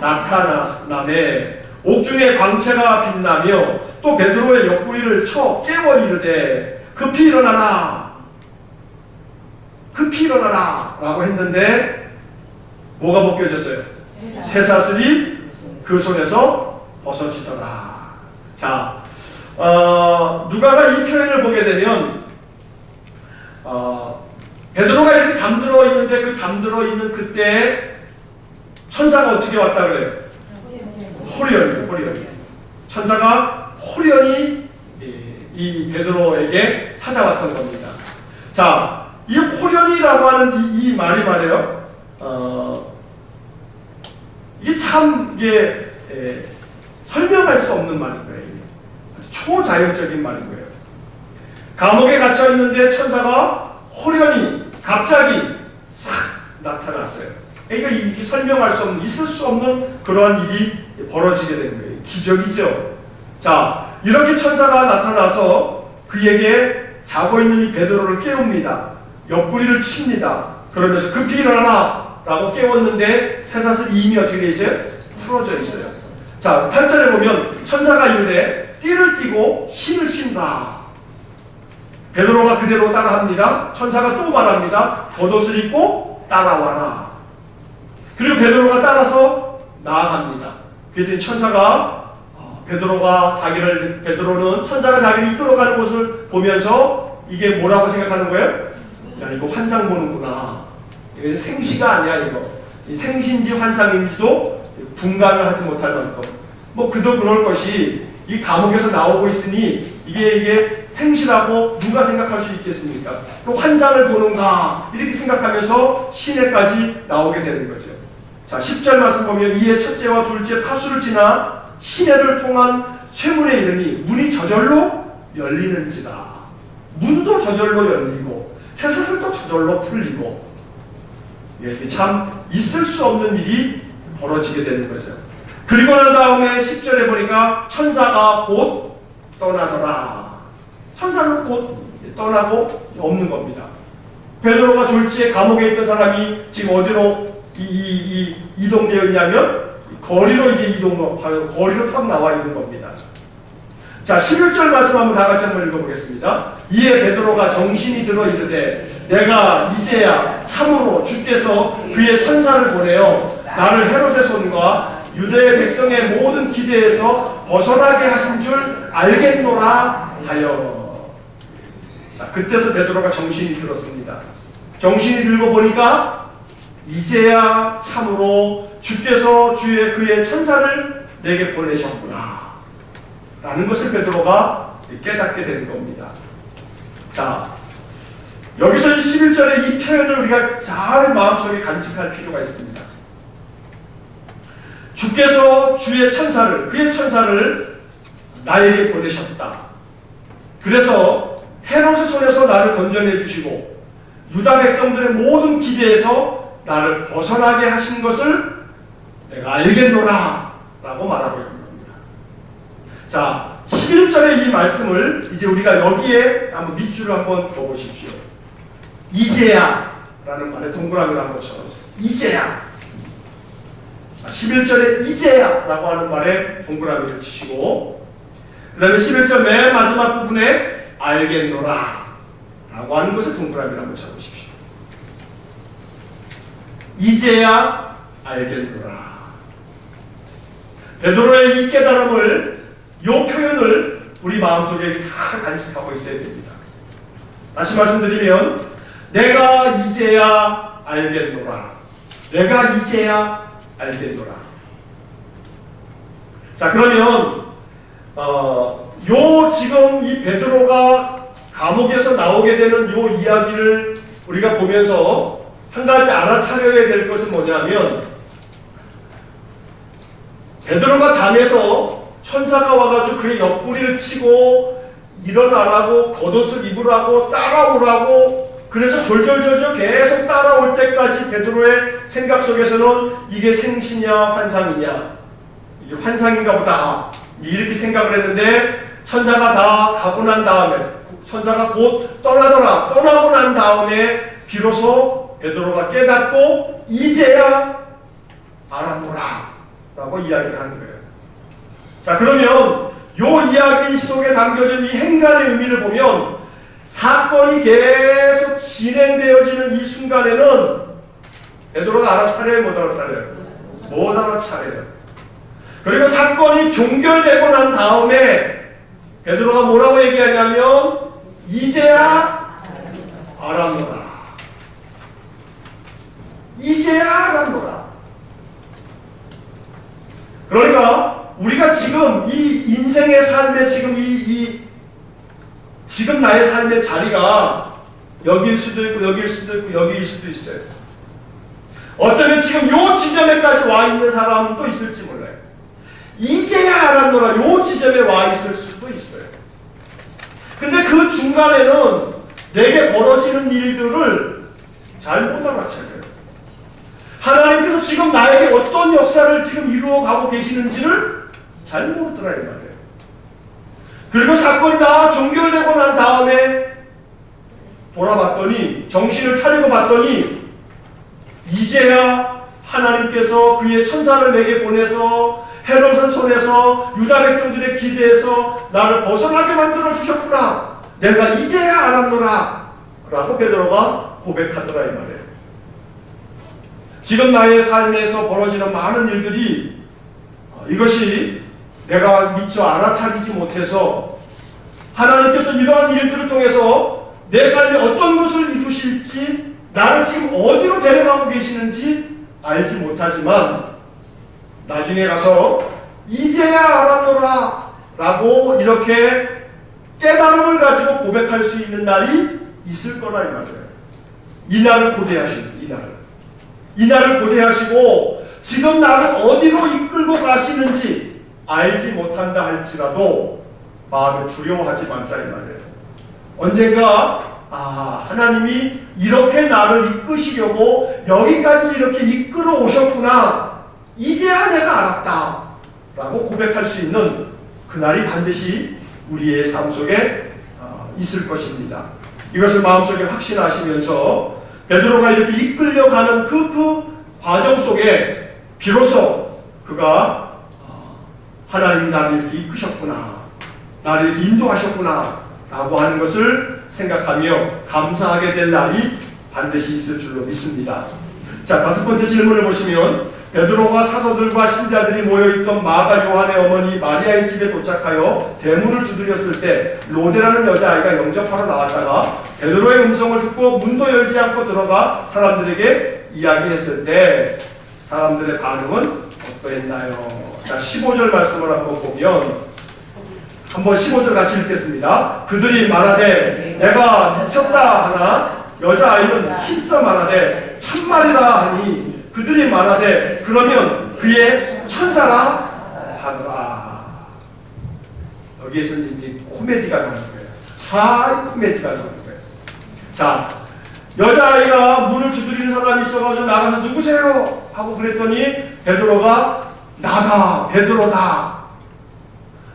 나타나매 옥중에 광채가 빛나며 또 베드로의 옆구리를 쳐 깨워 이르되 급히 일어나라 라고 했는데 뭐가 벗겨졌어요? 쇠사슬이 그 손에서 벗어지더라. 자, 누가가 이 표현을 보게 되면 베드로가 이렇게 잠들어 있는데 그 잠들어 있는 그때 천사가 어떻게 왔다 그래요? 호련이. 천사가 호련이 이 베드로에게 찾아왔던 겁니다. 자, 이 호련이라고 하는 이 말이 말이에요. 이게 참 설명할 수 없는 말인 거예요. 초자연적인 말인 거예요. 감옥에 갇혀 있는데 천사가 호련히 갑자기 싹 나타났어요. 그러니까 이게 설명할 수 없는, 있을 수 없는 그러한 일이 벌어지게 된 거예요. 기적이죠. 자, 이렇게 천사가 나타나서 그에게 자고 있는 이 베드로를 깨웁니다. 옆구리를 칩니다. 그러면서 급히 일어나라 라고 깨웠는데 쇠사슬이 이미 어떻게 돼 있어요? 풀어져 있어요. 자, 8절에 보면 천사가 이르되 띠를 띠고 신을 신다. 베드로가 그대로 따라합니다. 천사가 또 말합니다. 겉옷을 입고 따라와라. 그리고 베드로가 따라서 나아갑니다. 그랬더니 천사가 베드로는 천사가 자기를 이끌어가는 곳을 보면서 이게 뭐라고 생각하는 거예요? 야, 이거 환상 보는구나. 이거 생시가 아니야, 이거. 생시인지 환상인지도 분간을 하지 못할 만큼. 뭐 그도 그럴 것이 이 감옥에서 나오고 있으니 이게 생시라고 누가 생각할 수 있겠습니까? 또 환상을 보는가 이렇게 생각하면서 시내까지 나오게 되는 거죠. 자, 10절 말씀 보면 이에 첫째와 둘째 파수를 지나 시내를 통한 쇠문에 이르니 문이 저절로 열리는지라. 문도 저절로 열리고 쇠사슬도 저절로 풀리고, 이게 참 있을 수 없는 일이 벌어지게 되는 거죠. 그리고 난 다음에 10절에 보니까 천사가 곧 떠나더라. 천사는 곧 떠나고 없는 겁니다. 베드로가 졸지에 감옥에 있던 사람이 지금 어디로 이동되어 있냐면 거리로 이제 거리로 탁 나와 있는 겁니다. 자, 11절 말씀 한번 다 같이 한번 읽어보겠습니다. 이에 베드로가 정신이 들어 이르되 내가 이제야 참으로 주께서 그의 천사를 보내어 나를 헤롯의 손과 유대 백성의 모든 기대에서 벗어나게 하신 줄 알겠노라 하여. 자, 그때서 베드로가 정신이 들었습니다. 정신이 들고 보니까 이제야 참으로 주께서 그의 천사를 내게 보내셨구나 라는 것을 베드로가 깨닫게 된 겁니다. 자, 여기서 11절의 이 표현을 우리가 잘 마음속에 간직할 필요가 있습니다. 주께서 그의 천사를 나에게 보내셨다. 그래서 헤롯의 손에서 나를 건져내 주시고 유다 백성들의 모든 기대에서 나를 벗어나게 하신 것을 내가 알겠노라 라고 말하고 있는 겁니다. 자, 11절의 이 말씀을 이제 우리가 여기에 한번 밑줄을 한번 그어보십시오. 이제야 라는 말에 동그라미를 한번 쳐보세요. 이제야. 11절에 이제야 라고 하는 말에 동그라미를 치시고, 그 다음에 11절 맨 마지막 부분에 알겠노라 라고 하는 것에 동그라미를 한번 쳐보십시오. 이제야 알겠노라. 베드로의 이 깨달음을, 이 표현을 우리 마음속에 잘 간직하고 있어야 됩니다. 다시 말씀드리면 내가 이제야 알겠노라. 내가 이제야 알겠노라. 자, 그러면 지금 이 베드로가 감옥에서 나오게 되는 요 이야기를 우리가 보면서 한 가지 알아차려야 될 것은 뭐냐면, 베드로가 잠에서 천사가 와가지고 그의 옆구리를 치고 일어나라고 겉옷을 입으라고 따라오라고, 그래서 졸졸졸졸 계속 따라올 때까지 베드로의 생각 속에서는 이게 생시냐 환상이냐, 이게 환상인가 보다 이렇게 생각을 했는데, 천사가 다 가고 난 다음에, 천사가 곧 떠나고 난 다음에 비로소 베드로가 깨닫고 이제야 알았노라 라고 이야기를 하는 거예요. 자, 그러면 이 이야기 속에 담겨진 이 행간의 의미를 보면, 사건이 계속 진행되어지는 이 순간에는 베드로가 알아차려요, 못 알아차려요? 못 알아차려요. 그리고 사건이 종결되고 난 다음에 베드로가 뭐라고 얘기하냐면 이제야 알았노라. 이제야 알았노라. 그러니까 우리가 지금 이 인생의 삶의 지금 나의 삶의 자리가 여기일 수도 있고 여기일 수도 있고 여기일 수도 있어요. 어쩌면 지금 요 지점에까지 와 있는 사람도 있을지 몰라요. 이제야 알았노라 요 지점에 와 있을 수도 있어요. 근데 그 중간에는 내게 벌어지는 일들을 잘 못 알아차려요. 하나님께서 지금 나에게 어떤 역사를 지금 이루어가고 계시는지를 잘 모르더라 이 말이에요. 그리고 사건이 다 종결되고 난 다음에 돌아봤더니, 정신을 차리고 봤더니 이제야 하나님께서 그의 천사를 내게 보내서 헤롯의 손에서 유다 백성들의 기대에서 나를 벗어나게 만들어 주셨구나. 내가 이제야 알았노라 라고 베드로가 고백하더라 이 말이에요. 지금 나의 삶에서 벌어지는 많은 일들이 이것이 내가 미처 알아차리지 못해서 하나님께서 이러한 일들을 통해서 내 삶에 어떤 것을 이루실지, 나를 지금 어디로 데려가고 계시는지 알지 못하지만 나중에 가서 이제야 알았노라 라고 이렇게 깨달음을 가지고 고백할 수 있는 날이 있을 거라 이 말이에요. 이 날을 고대하시는, 이 날을 고대하시고 지금 나를 어디로 이끌고 가시는지 알지 못한다 할지라도 마음에 두려워하지 말자 이 말이에요. 언젠가 하나님이 이렇게 나를 이끄시려고 여기까지 이렇게 이끌어 오셨구나, 이제야 내가 알았다 라고 고백할 수 있는 그날이 반드시 우리의 삶 속에 있을 것입니다. 이것을 마음속에 확신하시면서 베드로가 이렇게 이끌려가는 그 과정 속에 비로소 그가 하나님이 나를 이렇게 이끄셨구나, 나를 이렇게 인도하셨구나 라고 하는 것을 생각하며 감사하게 될 날이 반드시 있을 줄로 믿습니다. 자, 다섯 번째 질문을 보시면 베드로가 사도들과 신자들이 모여있던 마가 요한의 어머니 마리아의 집에 도착하여 대문을 두드렸을 때 로데라는 여자아이가 영접하러 나왔다가 베드로의 음성을 듣고 문도 열지 않고 들어가 사람들에게 이야기했을 때 사람들의 반응은 어떠했나요? 자, 15절 말씀을 한번 보면 한번 15절 같이 읽겠습니다. 그들이 말하되 내가 미쳤다 하나 여자아이는 힘써 말하되 참말이라 하니 그들이 말하되 그러면 그의 천사라 하더라. 여기에서 이제 코미디가 나오는 거예요. 하이 코미디가 나오는 거예요. 자, 여자아이가 문을 두드리는 사람이 있어가지고 나가서 누구세요? 하고 그랬더니 베드로가 나다, 베드로다.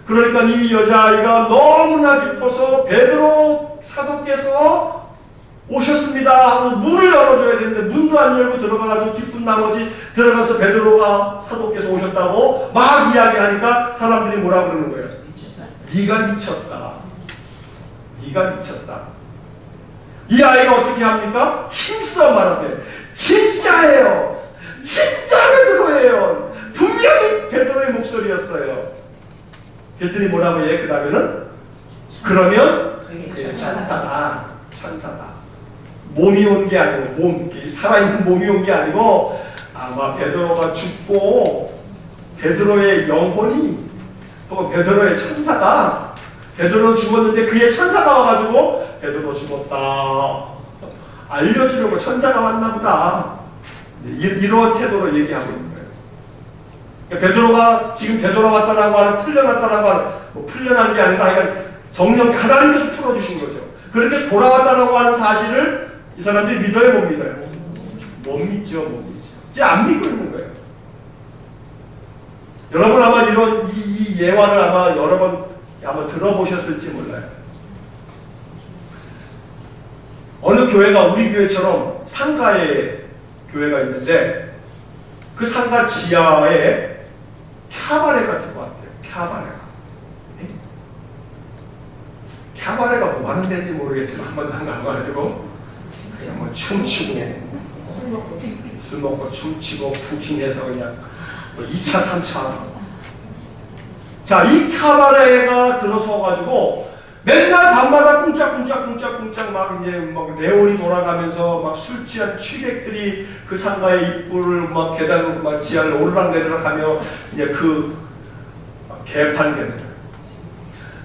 그러니까 이 여자아이가 너무나 기뻐서 베드로 사도께서 오셨습니다 하고 문을 열어줘야 되는데 문도 안 열고 들어가가지고 기쁜 나머지 들어가서 베드로가 사도께서 오셨다고 막 이야기하니까 사람들이 뭐라 그러는 거예요? 네가 미쳤다. 네가 미쳤다. 이 아이가 어떻게 합니까? 힘써 말하되 진짜예요. 진짜 베드로예요. 분명히 베드로의 목소리였어요. 그랬더니 뭐라고 해? 그 다음에는 그러면 천사다. 천사다. 몸이 온 게 아니고 살아있는 몸이 온 게 아니고 아마 베드로가 죽고 베드로의 영혼이 또 베드로의 천사가 베드로는 죽었는데 그의 천사가 와가지고 베드로 죽었다 알려주려고 천사가 왔나 보다 이런 태도로 얘기하고 있는 거예요. 베드로가 지금 베드로 왔다라고 하는 풀려났다라고 하는 뭐 풀려난 게 아니라 정령 하나님께서 풀어주신 거죠. 그렇게 돌아왔다라고 하는 사실을 이 사람들이 믿어요, 못 믿어요? 못 믿죠, 못 믿죠. 이제 안 믿고 있는 거예요. 여러분 아마 이 예화를 아마 여러 번 아마 들어보셨을지 몰라요. 어느 교회가 우리 교회처럼 상가에 교회가 있는데 그 상가 지하에 캬바레가 들어왔대요. 캬바레가. 캬바레가 뭐 하는 데인지 모르겠지만 한 번도 안 가가지고 그냥 뭐 춤추고 술 먹고 춤추고 부킹해서 그냥 뭐 2차 3차 자, 이 캬바레가 들어서가지고 맨날 밤마다 꿍짝꿍짝 막 이제 막 레온이 돌아가면서 막 술 취한 취객들이 그 상가의 입구를 막 계단으로 막 지하를 오르락내리락 하며 이제 그 개판되는 거예요.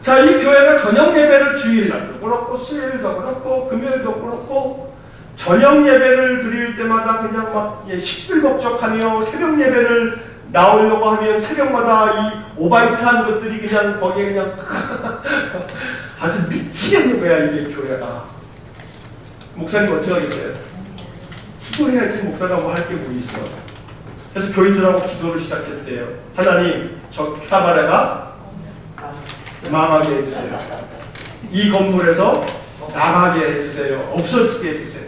자, 이 교회가 저녁 예배를 주일날도 그렇고 수요일도 그렇고 금요일도 그렇고 저녁 예배를 드릴 때마다 그냥 막 식불복적하며 새벽 예배를 나오려고 하면 새벽마다 이 오바이트한 것들이 그냥 거기에 그냥 아주 미치겠는 거야 이게 교회가. 목사님 어떻게 하겠어요? 기도해야지 목사라고 할 게 뭐 있어. 그래서 교인들하고 기도를 시작했대요. 하나님 저 캬바레가 망하게 해주세요. 이 건물에서 나가게 해주세요. 없어지게 해주세요.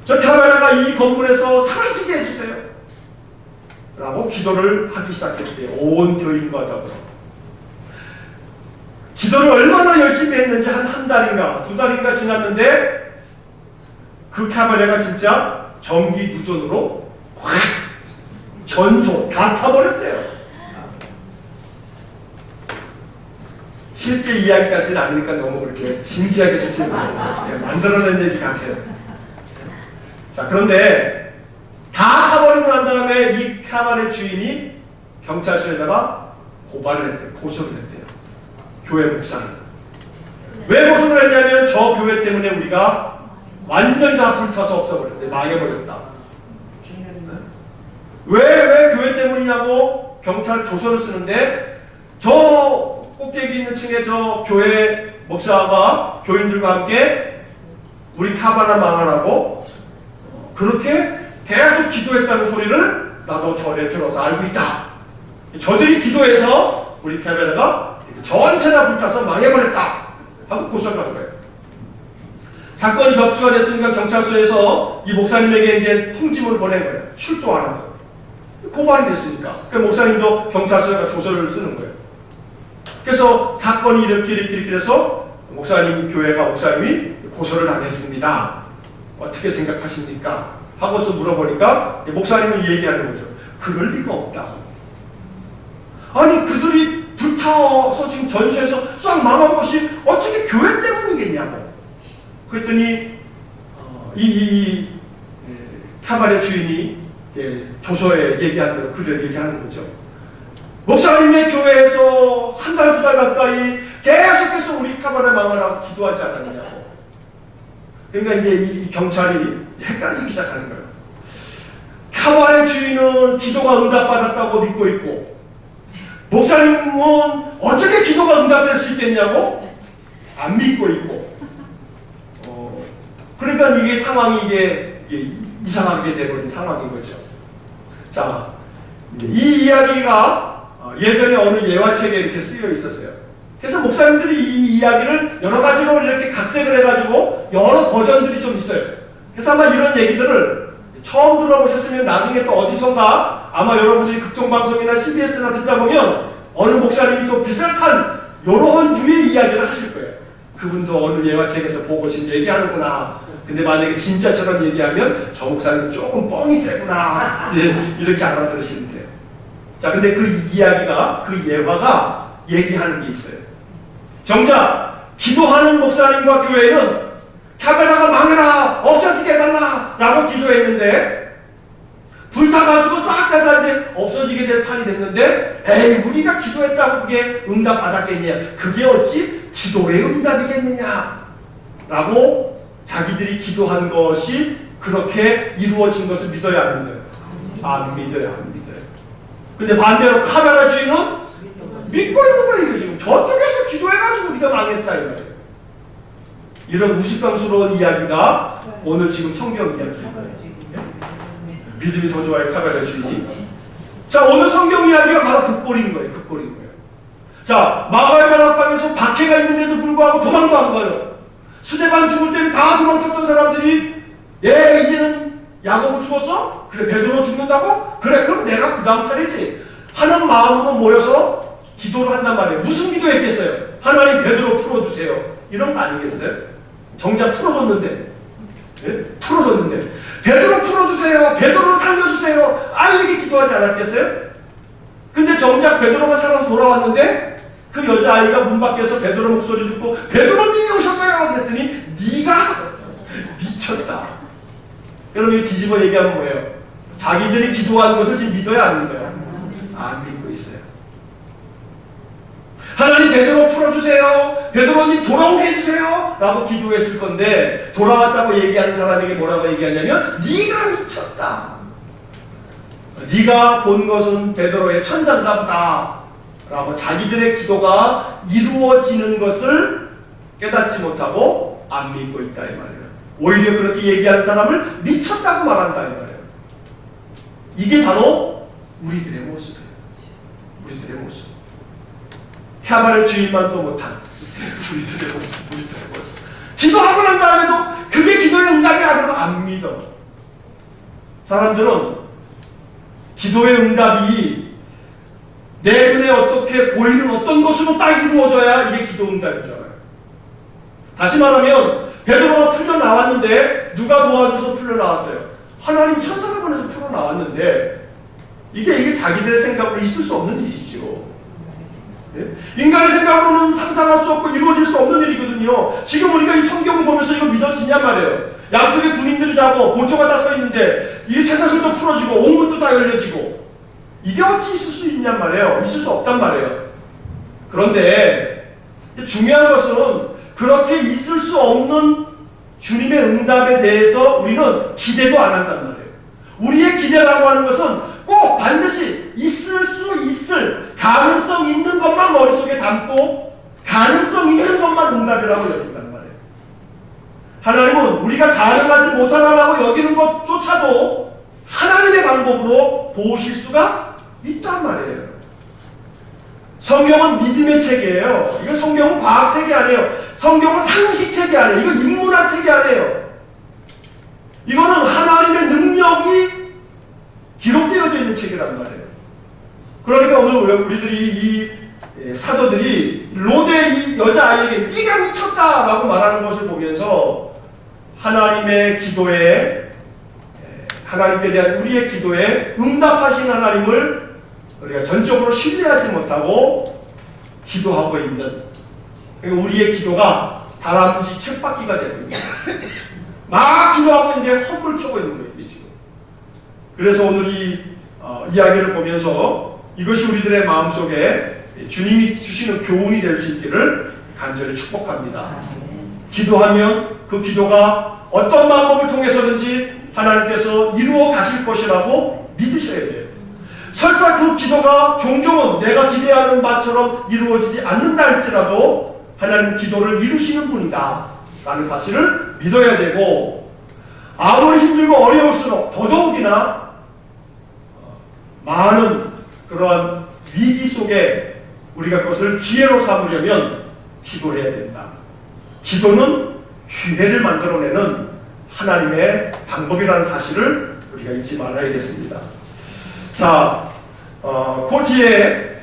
저 캬바레가 이 건물에서 사라지게 해주세요. 라고 기도를 하기 시작했대요. 온 교인과 더불어. 기도를 얼마나 열심히 했는지 한 달인가 두 달인가 지났는데 그 캬바레가 진짜 전기 누전으로 확 전소 다 타버렸대요. 실제 이야기 같지는 않으니까 너무 그렇게 진지하게 듣지 않습니다. 만들어낸 얘기 같아요. 자, 그런데 다 타버리고 난 다음에 이 캬바레 주인이 경찰서에다가 고발을 했대요. 고소를 했대요. 교회 목사는. 왜 고소를 했냐면 저 교회 때문에 우리가 완전히 다 불타서 없어버렸대. 망해버렸다. 왜 교회 때문이냐고 경찰 조서를 쓰는데 저 꼭대기 있는 층에 저 교회 목사가 교인들과 함께 우리 카바나 망하라고 그렇게 계속 기도했다는 소리를 나도 전에 들어서 알고 있다. 저들이 기도해서 우리 카바나가 전체가 불타서 망해버렸다 하고 고소를 한 거예요. 사건이 접수가 됐으니까 경찰서에서 이 목사님에게 이제 통지문을 보낸 거예요. 출동하는 거예요. 고발이 됐으니까. 그 목사님도 경찰서에 조서를 쓰는 거예요. 그래서 사건이 이렇게 해서 목사님이 고소를 당했습니다. 어떻게 생각하십니까? 하고서 물어보니까 목사님은 얘기하는 거죠. 그럴 리가 없다고. 아니 그들이 불타서 지금 전소해서 싹 망한 것이 어떻게 교회 때문이겠냐고. 그랬더니 카바레 주인이 조서에 얘기한 대로 그대로 얘기하는 거죠. 목사님의 교회에서 한 달, 두 달 가까이 계속해서 우리 카바레 망하라고 기도하지 않았느냐고. 그러니까 이제 이 경찰이 헷갈리기 시작하는 거예요. 카바레 주인은 기도가 응답받았다고 믿고 있고 목사님은 어떻게 기도가 응답될 수 있겠냐고 안 믿고 있고 그러니까 이게 상황이 이게 이상하게 되버린 상황인 거죠. 자, 이 이야기가 예전에 어느 예화책에 이렇게 쓰여 있었어요. 그래서 목사님들이 이 이야기를 여러 가지로 이렇게 각색을 해가지고 여러 버전들이 좀 있어요. 그래서 아마 이런 얘기들을 처음 들어보셨으면 나중에 또 어디선가 아마 여러분들이 극동방송이나 CBS나 듣다 보면 어느 목사님이 또 비슷한 이런 류의 이야기를 하실 거예요. 그분도 어느 예화책에서 보고 지금 얘기하는구나. 근데 만약에 진짜처럼 얘기하면 저 목사님 조금 뻥이 세구나. 이렇게 알아들으시면 돼요. 자, 근데 그 이야기가, 그 예화가 얘기하는 게 있어요. 정작 기도하는 목사님과 교회는 카메라가 망해라, 없어지게 해달라 라고 기도했는데 불타가지고 싹 다 이제 없어지게 될 판이 됐는데 에이 우리가 기도했다고 그게 응답 받았겠냐, 그게 어찌 기도의 응답이겠느냐 라고 자기들이 기도한 것이 그렇게 이루어진 것을 믿어야 안 믿어요? 안 믿어요. 안 믿어요. 근데 반대로 카메라 주인은 믿고 있는 거예요. 지금 저쪽에서 기도해가지고 우리가 망했다 이 말이에요. 이런 우스꽝스러운 이야기가 오늘 지금 성경 이야기예요. 믿음이 더 좋아요, 카메라 주인이. 자, 오늘 성경 이야기가 바로 극볼인 거예요. 극볼인 거예요. 자, 마가의 다락방에서 박해가 있는데도 불구하고 도망도 안 가요. 스데반 죽을 때는 다 도망쳤던 사람들이 이제는 야고보 죽었어? 그래, 베드로 죽는다고? 그래, 그럼 내가 그 다음 차례지. 하는 마음으로 모여서 기도를 한단 말이에요. 무슨 기도했겠어요? 하나님 베드로 풀어주세요. 이런 거 아니겠어요? 정작 풀어줬는데. 네? 풀어줬는데. 베드로 풀어주세요. 베드로를 살려주세요. 이렇게 기도하지 않았겠어요? 근데 정작 베드로가 살아서 돌아왔는데 그 여자아이가 문 밖에서 베드로 목소리 듣고 베드로님이 오셨어요. 그랬더니 네가 미쳤다. 여러분 뒤집어 얘기하면 뭐예요? 자기들이 기도한 것을 지금 믿어야 안 믿어요? 안 믿고 있어요. 하나님 베드로 풀어주세요. 베드로님 돌아오게 해주세요. 라고 기도했을 건데 돌아왔다고 얘기하는 사람에게 뭐라고 얘기하냐면 네가 미쳤다. 네가 본 것은 베드로의 천사인가 보다. 라고 자기들의 기도가 이루어지는 것을 깨닫지 못하고 안 믿고 있다 이 말이에요. 오히려 그렇게 얘기하는 사람을 미쳤다고 말한다 이 말이에요. 이게 바로 우리들의 모습이에요. 우리들의 모습. 카바레 주인만 또 못한 우리들의 모습, 우리들의 모습. 기도하고 난 다음에도 그게 기도의 응답이 아니라고 안 믿어. 사람들은 기도의 응답이 내 눈에 어떻게 보이는 어떤 것으로 딱 이루어져야 이게 기도 응답인 줄 알아요. 다시 말하면 베드로가 풀려 나왔는데 누가 도와줘서 풀려 나왔어요? 하나님 천사를 보내서 풀어 나왔는데 이게 자기들의 생각으로 있을 수 없는 일이죠. 인간의 생각으로는 상상할 수 없고 이루어질 수 없는 일이거든요. 지금 우리가 이 성경을 보면서 이거 믿어지냔 말이에요. 양쪽에 군인들이 자고 보초가 다 서 있는데 이 쇠사슬도 풀어지고 옥문도 다 열려지고 이게 어찌 있을 수 있냔 말이에요. 있을 수 없단 말이에요. 그런데 중요한 것은 그렇게 있을 수 없는 주님의 응답에 대해서 우리는 기대도 안 한단 말이에요. 우리의 기대라고 하는 것은 꼭 반드시 있을 수 가능성 있는 것만 머릿속에 담고 가능성 있는 것만 응답이라고 여긴단 말이에요. 하나님은 우리가 가능하지 못하다라고 여기는 것조차도 하나님의 방법으로 도우실 수가 있단 말이에요. 성경은 믿음의 책이에요. 이거 성경은 과학책이 아니에요. 성경은 상식책이 아니에요. 이거 인문학책이 아니에요. 이거는 하나님의 능력이 기록되어져 있는 책이란 말이에요. 그러니까 오늘 우리들이 이 사도들이 롯의 이 여자아이에게 네가 미쳤다라고 말하는 것을 보면서 하나님의 기도에, 하나님께 대한 우리의 기도에 응답하신 하나님을 우리가 전적으로 신뢰하지 못하고 기도하고 있는, 그러니까 우리의 기도가 다람쥐 쳇바퀴가 되고 있는, 막 기도하고 있는데 헛불 켜고 있는 거예요, 지금. 그래서 오늘 이 이야기를 보면서 이것이 우리들의 마음속에 주님이 주시는 교훈이 될 수 있기를 간절히 축복합니다. 기도하면 그 기도가 어떤 방법을 통해서든지 하나님께서 이루어 가실 것이라고 믿으셔야 돼요. 설사 그 기도가 종종은 내가 기대하는 바처럼 이루어지지 않는다 할지라도 하나님 기도를 이루시는 분이다 라는 사실을 믿어야 되고, 아무리 힘들고 어려울수록 더더욱이나 많은 그러한 위기 속에 우리가 그것을 기회로 삼으려면 기도해야 된다. 기도는 기회를 만들어내는 하나님의 방법이라는 사실을 우리가 잊지 말아야겠습니다. 자, 그 뒤에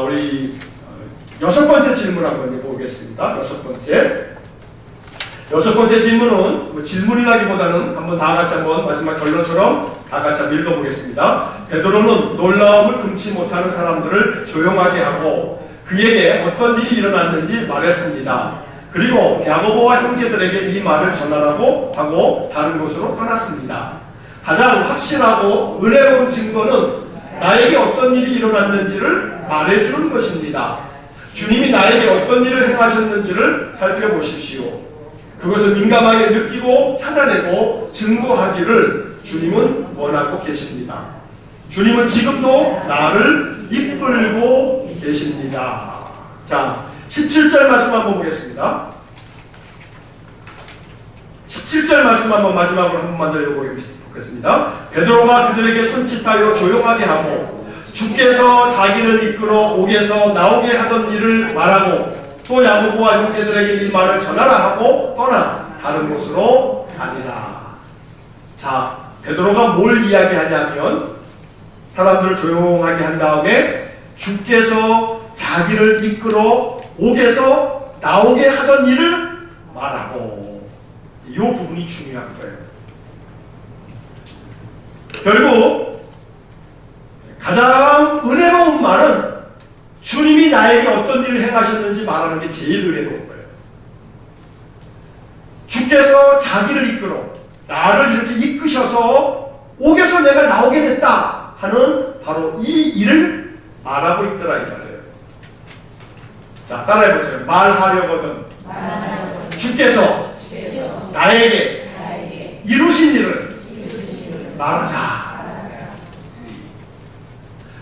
우리 6번째 질문 한번 보겠습니다. 6번째 질문은 뭐 질문이라기보다는 한번 다 같이 한번 마지막 결론처럼 다 같이 한번 읽어보겠습니다. 베드로는 놀라움을 금치 못하는 사람들을 조용하게 하고 그에게 어떤 일이 일어났는지 말했습니다. 그리고 야고보와 형제들에게 이 말을 전하라고 하고 다른 곳으로 떠났습니다. 가장 확실하고 은혜로운 증거는 나에게 어떤 일이 일어났는지를 말해주는 것입니다. 주님이 나에게 어떤 일을 행하셨는지를 살펴보십시오. 그것을 민감하게 느끼고 찾아내고 증거하기를 주님은 원하고 계십니다. 주님은 지금도 나를 이끌고 계십니다. 자, 17절 말씀 한번 보겠습니다. 17절 말씀 한번 마지막으로 한 번만 더 읽어보겠습니다. 베드로가 그들에게 손짓하여 조용하게 하고 주께서 자기를 이끌어 옥에서 나오게 하던 일을 말하고 또 야고보와 형제들에게 이 말을 전하라 하고 떠나 다른 곳으로 가니라. 자, 베드로가 뭘 이야기하냐면 사람들을 조용하게 한 다음에 주께서 자기를 이끌어 옥에서 나오게 하던 일을 말하고, 이 부분이 중요한 거예요. 결국 가장 은혜로운 말은 주님이 나에게 어떤 일을 행하셨는지 말하는 게 제일 은혜로운 거예요. 주께서 자기를 이끌어 나를 이렇게 이끄셔서 옥에서 내가 나오게 됐다 하는 바로 이 일을 말하고 있더라 이 말이에요. 자, 따라해보세요. 말하려거든 주께서 나에게 이루신 일을 말하자.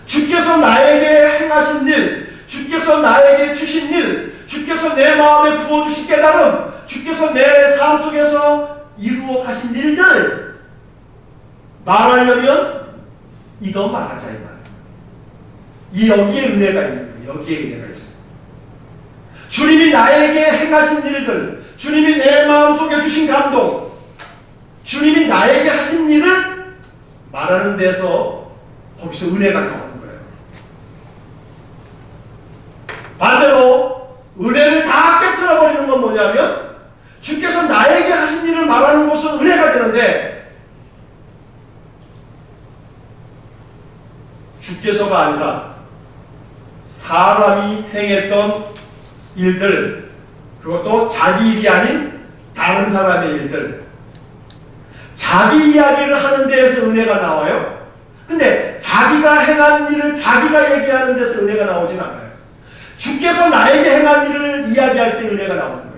주께서 나에게 행하신 일, 주께서 나에게 주신 일, 주께서 내 마음에 부어주신 깨달음, 주께서 내 삶 속에서 이루어 가신 일들 말하려면 이거 말하자 이 말이에요. 여기에 은혜가 있는 거예요. 여기에 은혜가 있어요. 주님이 나에게 행하신 일들, 주님이 내 마음속에 주신 감동, 주님이 나에게 하신 일을 말하는 데서 거기서 은혜가 나오는 거예요. 반대로 은혜를 다 깨트려버리는 건 뭐냐면 주께서 나에게 하신 일을 말하는 것은 은혜가 되는데 주께서가 아니라 사람이 행했던 일들, 그것도 자기 일이 아닌 다른 사람의 일들, 자기 이야기를 하는 데에서 은혜가 나와요. 근데 자기가 행한 일을 자기가 얘기하는 데서 은혜가 나오진 않아요. 주께서 나에게 행한 일을 이야기할 때 은혜가 나오는 거예요.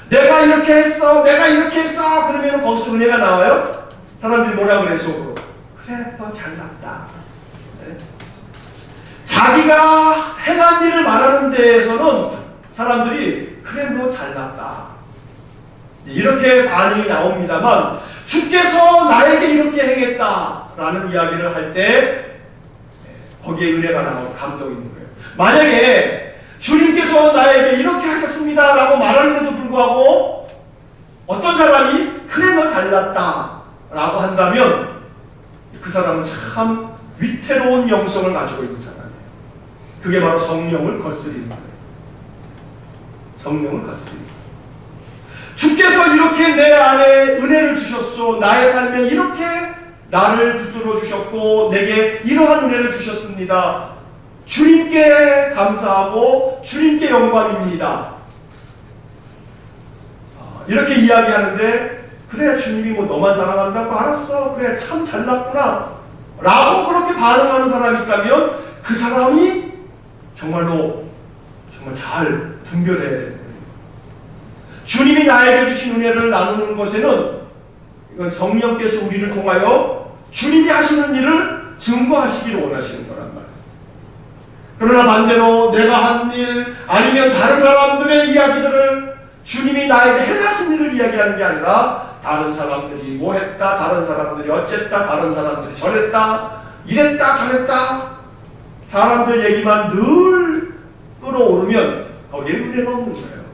내가 이렇게 했어, 내가 이렇게 했어, 그러면 거기서 은혜가 나와요. 사람들이 뭐라 그래요, 속으로? 그래, 너 잘났다. 자기가 행한 일을 말하는 데에서는 사람들이 그래 너 잘났다 이렇게 반응이 나옵니다만, 주께서 나에게 이렇게 행했다라는 이야기를 할 때 거기에 은혜가 나오고 감동이 있는 거예요. 만약에 주님께서 나에게 이렇게 하셨습니다 라고 말하는데도 불구하고 어떤 사람이 그래 너 잘났다 라고 한다면 그 사람은 참 위태로운 영성을 가지고 있는 사람이에요. 그게 바로 성령을 거스리는 거예요. 성령을 거스리는 거예요. 주께서 이렇게 내 안에 은혜를 주셨소. 나의 삶에 이렇게 나를 붙들어 주셨고 내게 이러한 은혜를 주셨습니다. 주님께 감사하고 주님께 영광입니다. 이렇게 이야기하는데 그래 주님이 뭐 너만 사랑한다고 알았어. 그래 참 잘났구나 라고 그렇게 반응하는 사람이 있다면 그 사람이 정말로 정말 잘 분별해야 되는 거예요. 주님이 나에게 주신 은혜를 나누는 것에는 이건 성령께서 우리를 통하여 주님이 하시는 일을 증거하시기를 원하시는 거란 말이에요. 그러나 반대로 내가 한 일 아니면 다른 사람들의 이야기들을 주님이 나에게 행하신 일을 이야기하는 게 아니라 다른 사람들이 뭐 했다, 다른 사람들이 어쨌다, 다른 사람들이 저랬다, 이랬다 저랬다 사람들 얘기만 늘 끌어오르면 거기에 은혜가 없는 거예요.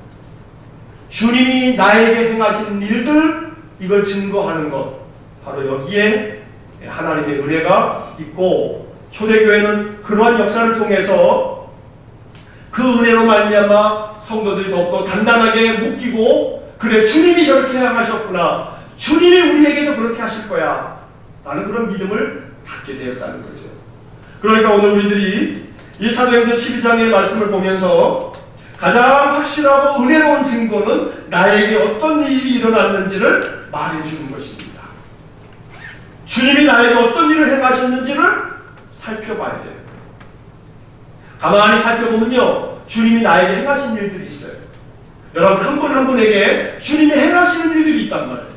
주님이 나에게 행하신 일들 이걸 증거하는 것 바로 여기에 하나님의 은혜가 있고, 초대교회는 그러한 역사를 통해서 그 은혜로 말미암아 성도들이 더욱더 단단하게 묶이고 그래 주님이 저렇게 행하셨구나, 주님이 우리에게도 그렇게 하실 거야 라는 그런 믿음을 갖게 되었다는 거죠. 그러니까 오늘 우리들이 이 사도행전 12장의 말씀을 보면서 가장 확실하고 은혜로운 증거는 나에게 어떤 일이 일어났는지를 말해주는 것입니다. 주님이 나에게 어떤 일을 행하셨는지를 살펴봐야 돼요. 가만히 살펴보면요 주님이 나에게 행하신 일들이 있어요. 여러분 한 분 한 분에게 주님이 행하시는 일들이 있단 말이에요.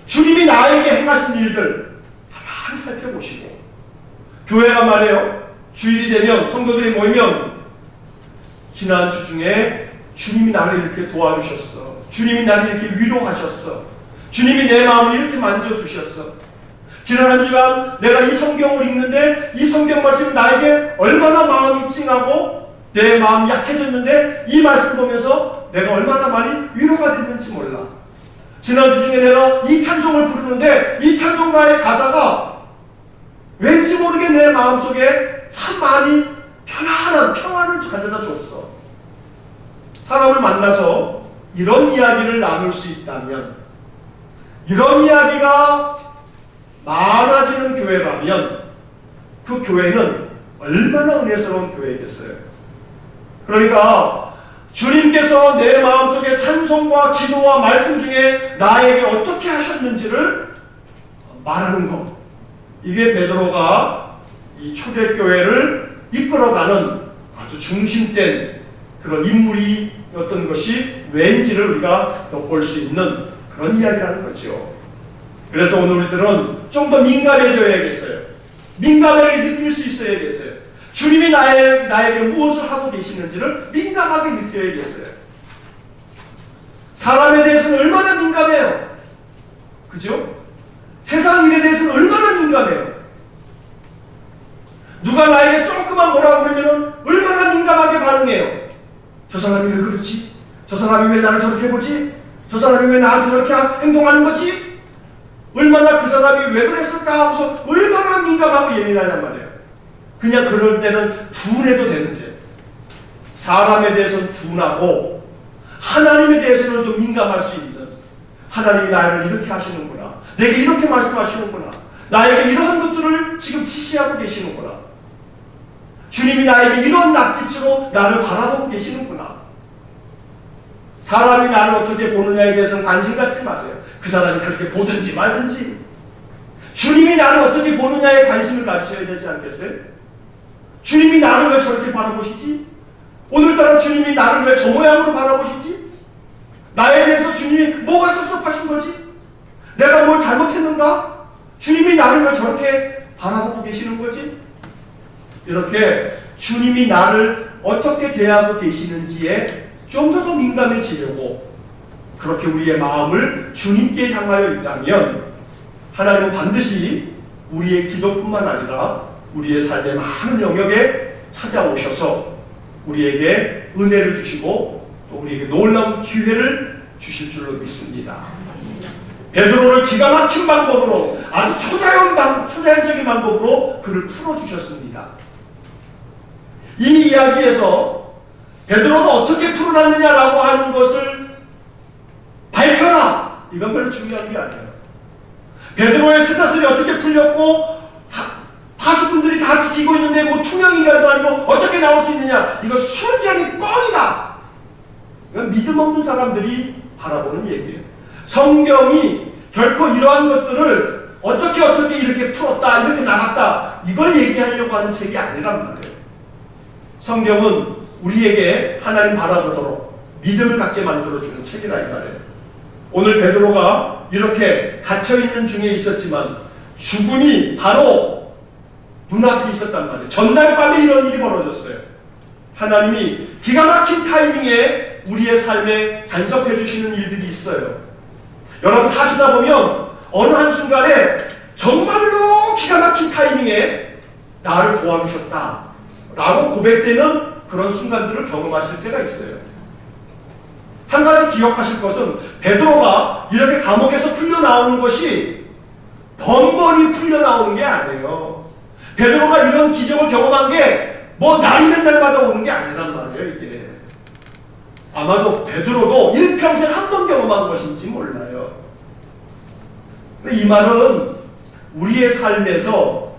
주님이 나에게 행하신 일들 가만히 살펴보시고, 교회가 말해요 주일이 되면 성도들이 모이면 지난주 중에 주님이 나를 이렇게 도와주셨어, 주님이 나를 이렇게 위로하셨어, 주님이 내 마음을 이렇게 만져주셨어, 지난 한 주간 내가 이 성경을 읽는데 이 성경 말씀이 나에게 얼마나 마음이 찡하고 내 마음이 약해졌는데 이 말씀 보면서 내가 얼마나 많이 위로가 됐는지 몰라. 지난주 중에 내가 이 찬송을 부르는데 이 찬송가의 가사가 왠지 모르게 내 마음속에 참 많이 편안한 평안을 가져다 줬어. 사람을 만나서 이런 이야기를 나눌 수 있다면, 이런 이야기가 많아지는 교회라면 그 교회는 얼마나 은혜스러운 교회이겠어요. 그러니까 주님께서 내 마음속에 찬송과 기도와 말씀 중에 나에게 어떻게 하셨는지를 말하는 것, 이게 베드로가 이 초대교회를 이끌어가는 아주 중심된 그런 인물이었던 것이 왠지를 우리가 볼 수 있는 그런 이야기라는 거죠. 그래서 오늘 우리들은 좀 더 민감해져야겠어요. 민감하게 느낄 수 있어야겠어요. 주님이 나에게 무엇을 하고 계시는지를 민감하게 느껴야겠어요. 사람에 대해서는 얼마나 민감해요. 그죠? 세상 일에 대해서는 얼마나 민감해요. 누가 나에게 조금만 뭐라고 그러면 얼마나 민감하게 반응해요. 저 사람이 왜 그러지? 저 사람이 왜 나를 저렇게 보지? 저 사람이 왜 나한테 저렇게 행동하는 거지? 얼마나 그 사람이 왜 그랬을까 하고서 얼마나 민감하고 예민하단 말이에요. 그냥 그럴 때는 둔해도 되는데 사람에 대해서는 둔하고 하나님에 대해서는 좀 민감할 수 있는, 하나님이 나를 이렇게 하시는구나, 내게 이렇게 말씀하시는구나, 나에게 이러한 것들을 지금 지시하고 계시는구나, 주님이 나에게 이런 낯빛으로 나를 바라보고 계시는구나. 사람이 나를 어떻게 보느냐에 대해서는 관심 갖지 마세요. 그 사람이 그렇게 보든지 말든지 주님이 나를 어떻게 보느냐에 관심을 가지셔야 되지 않겠어요? 주님이 나를 왜 저렇게 바라보시지? 오늘따라 주님이 나를 왜 저 모양으로 바라보시지? 나에 대해서 주님이 뭐가 섭섭하신 거지? 내가 뭘 잘못했는가? 주님이 나를 왜 저렇게 바라보고 계시는 거지? 이렇게 주님이 나를 어떻게 대하고 계시는지에 좀 더 민감해지려고 그렇게 우리의 마음을 주님께 향하여 있다면 하나님은 반드시 우리의 기도뿐만 아니라 우리의 삶의 많은 영역에 찾아오셔서 우리에게 은혜를 주시고 또 우리에게 놀라운 기회를 주실 줄로 믿습니다. 베드로를 기가 막힌 방법으로 아주 초자연적인 방법으로 그를 풀어주셨습니다. 이 이야기에서 베드로가 어떻게 풀어놨느냐라고 하는 것을 밝혀라! 이건 별로 중요한 게 아니에요. 베드로의 쇠사슬이 어떻게 풀렸고 파수꾼들이 다 지키고 있는데 뭐 투명인간도 아니고 어떻게 나올 수 있느냐? 이거 순전히 뻥이다! 이건 믿음 없는 사람들이 바라보는 얘기예요. 성경이 결코 이러한 것들을 어떻게 이렇게 풀었다, 이렇게 나갔다, 이걸 얘기하려고 하는 책이 아니란 말이에요. 성경은 우리에게 하나님 바라보도록 믿음을 갖게 만들어주는 책이라 이 말이에요. 오늘 베드로가 이렇게 갇혀있는 중에 있었지만 죽음이 바로 눈앞에 있었단 말이에요. 전날 밤에 이런 일이 벌어졌어요. 하나님이 기가 막힌 타이밍에 우리의 삶에 간섭해 주시는 일들이 있어요. 여러분 사시다 보면 어느 한순간에 정말로 기가 막힌 타이밍에 나를 도와주셨다 라고 고백되는 그런 순간들을 경험하실 때가 있어요. 한 가지 기억하실 것은 베드로가 이렇게 감옥에서 풀려나오는 것이 번번이 풀려나오는 게 아니에요. 베드로가 이런 기적을 경험한 게 뭐 날이 몇 날마다 오는 게 아니란 말이에요. 이게 아마도 베드로도 일평생 한 번 경험한 것인지 몰라요. 이 말은 우리의 삶에서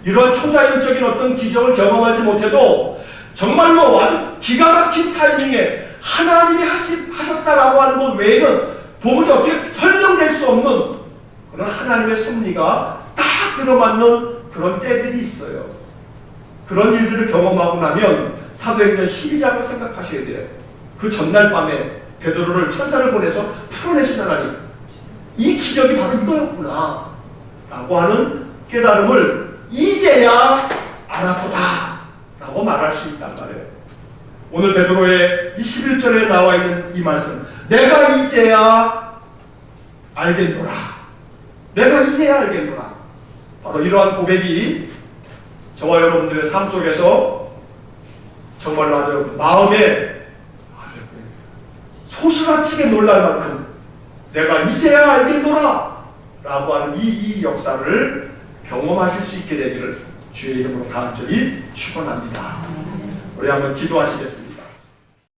이러한 초자연적인 어떤 기적을 경험하지 못해도 정말로 아주 기가 막힌 타이밍에 하나님이 하셨다라고 하는 것 외에는 도무지 어떻게 설명될 수 없는 그런 하나님의 섭리가 딱 들어맞는 그런 때들이 있어요. 그런 일들을 경험하고 나면 사도행전 12장을 생각하셔야 돼요. 그 전날 밤에 베드로를 천사를 보내서 풀어내신 하나님, 이 기적이 바로 이거였구나 라고 하는 깨달음을 이제야 알았구나 라고 말할 수 있단 말이에요. 오늘 베드로의 이 11절에 나와 있는 이 말씀, 내가 이제야 알겠노라, 내가 이제야 알겠노라, 바로 이러한 고백이 저와 여러분들의 삶 속에서 정말로 아주 마음에 소스라치게 놀랄 만큼 내가 이제야 알겠노라 라고 하는 이 역사를 경험하실 수 있게 되기를 주의 이름으로 간절히 축원합니다. 우리 한번 기도하시겠습니다.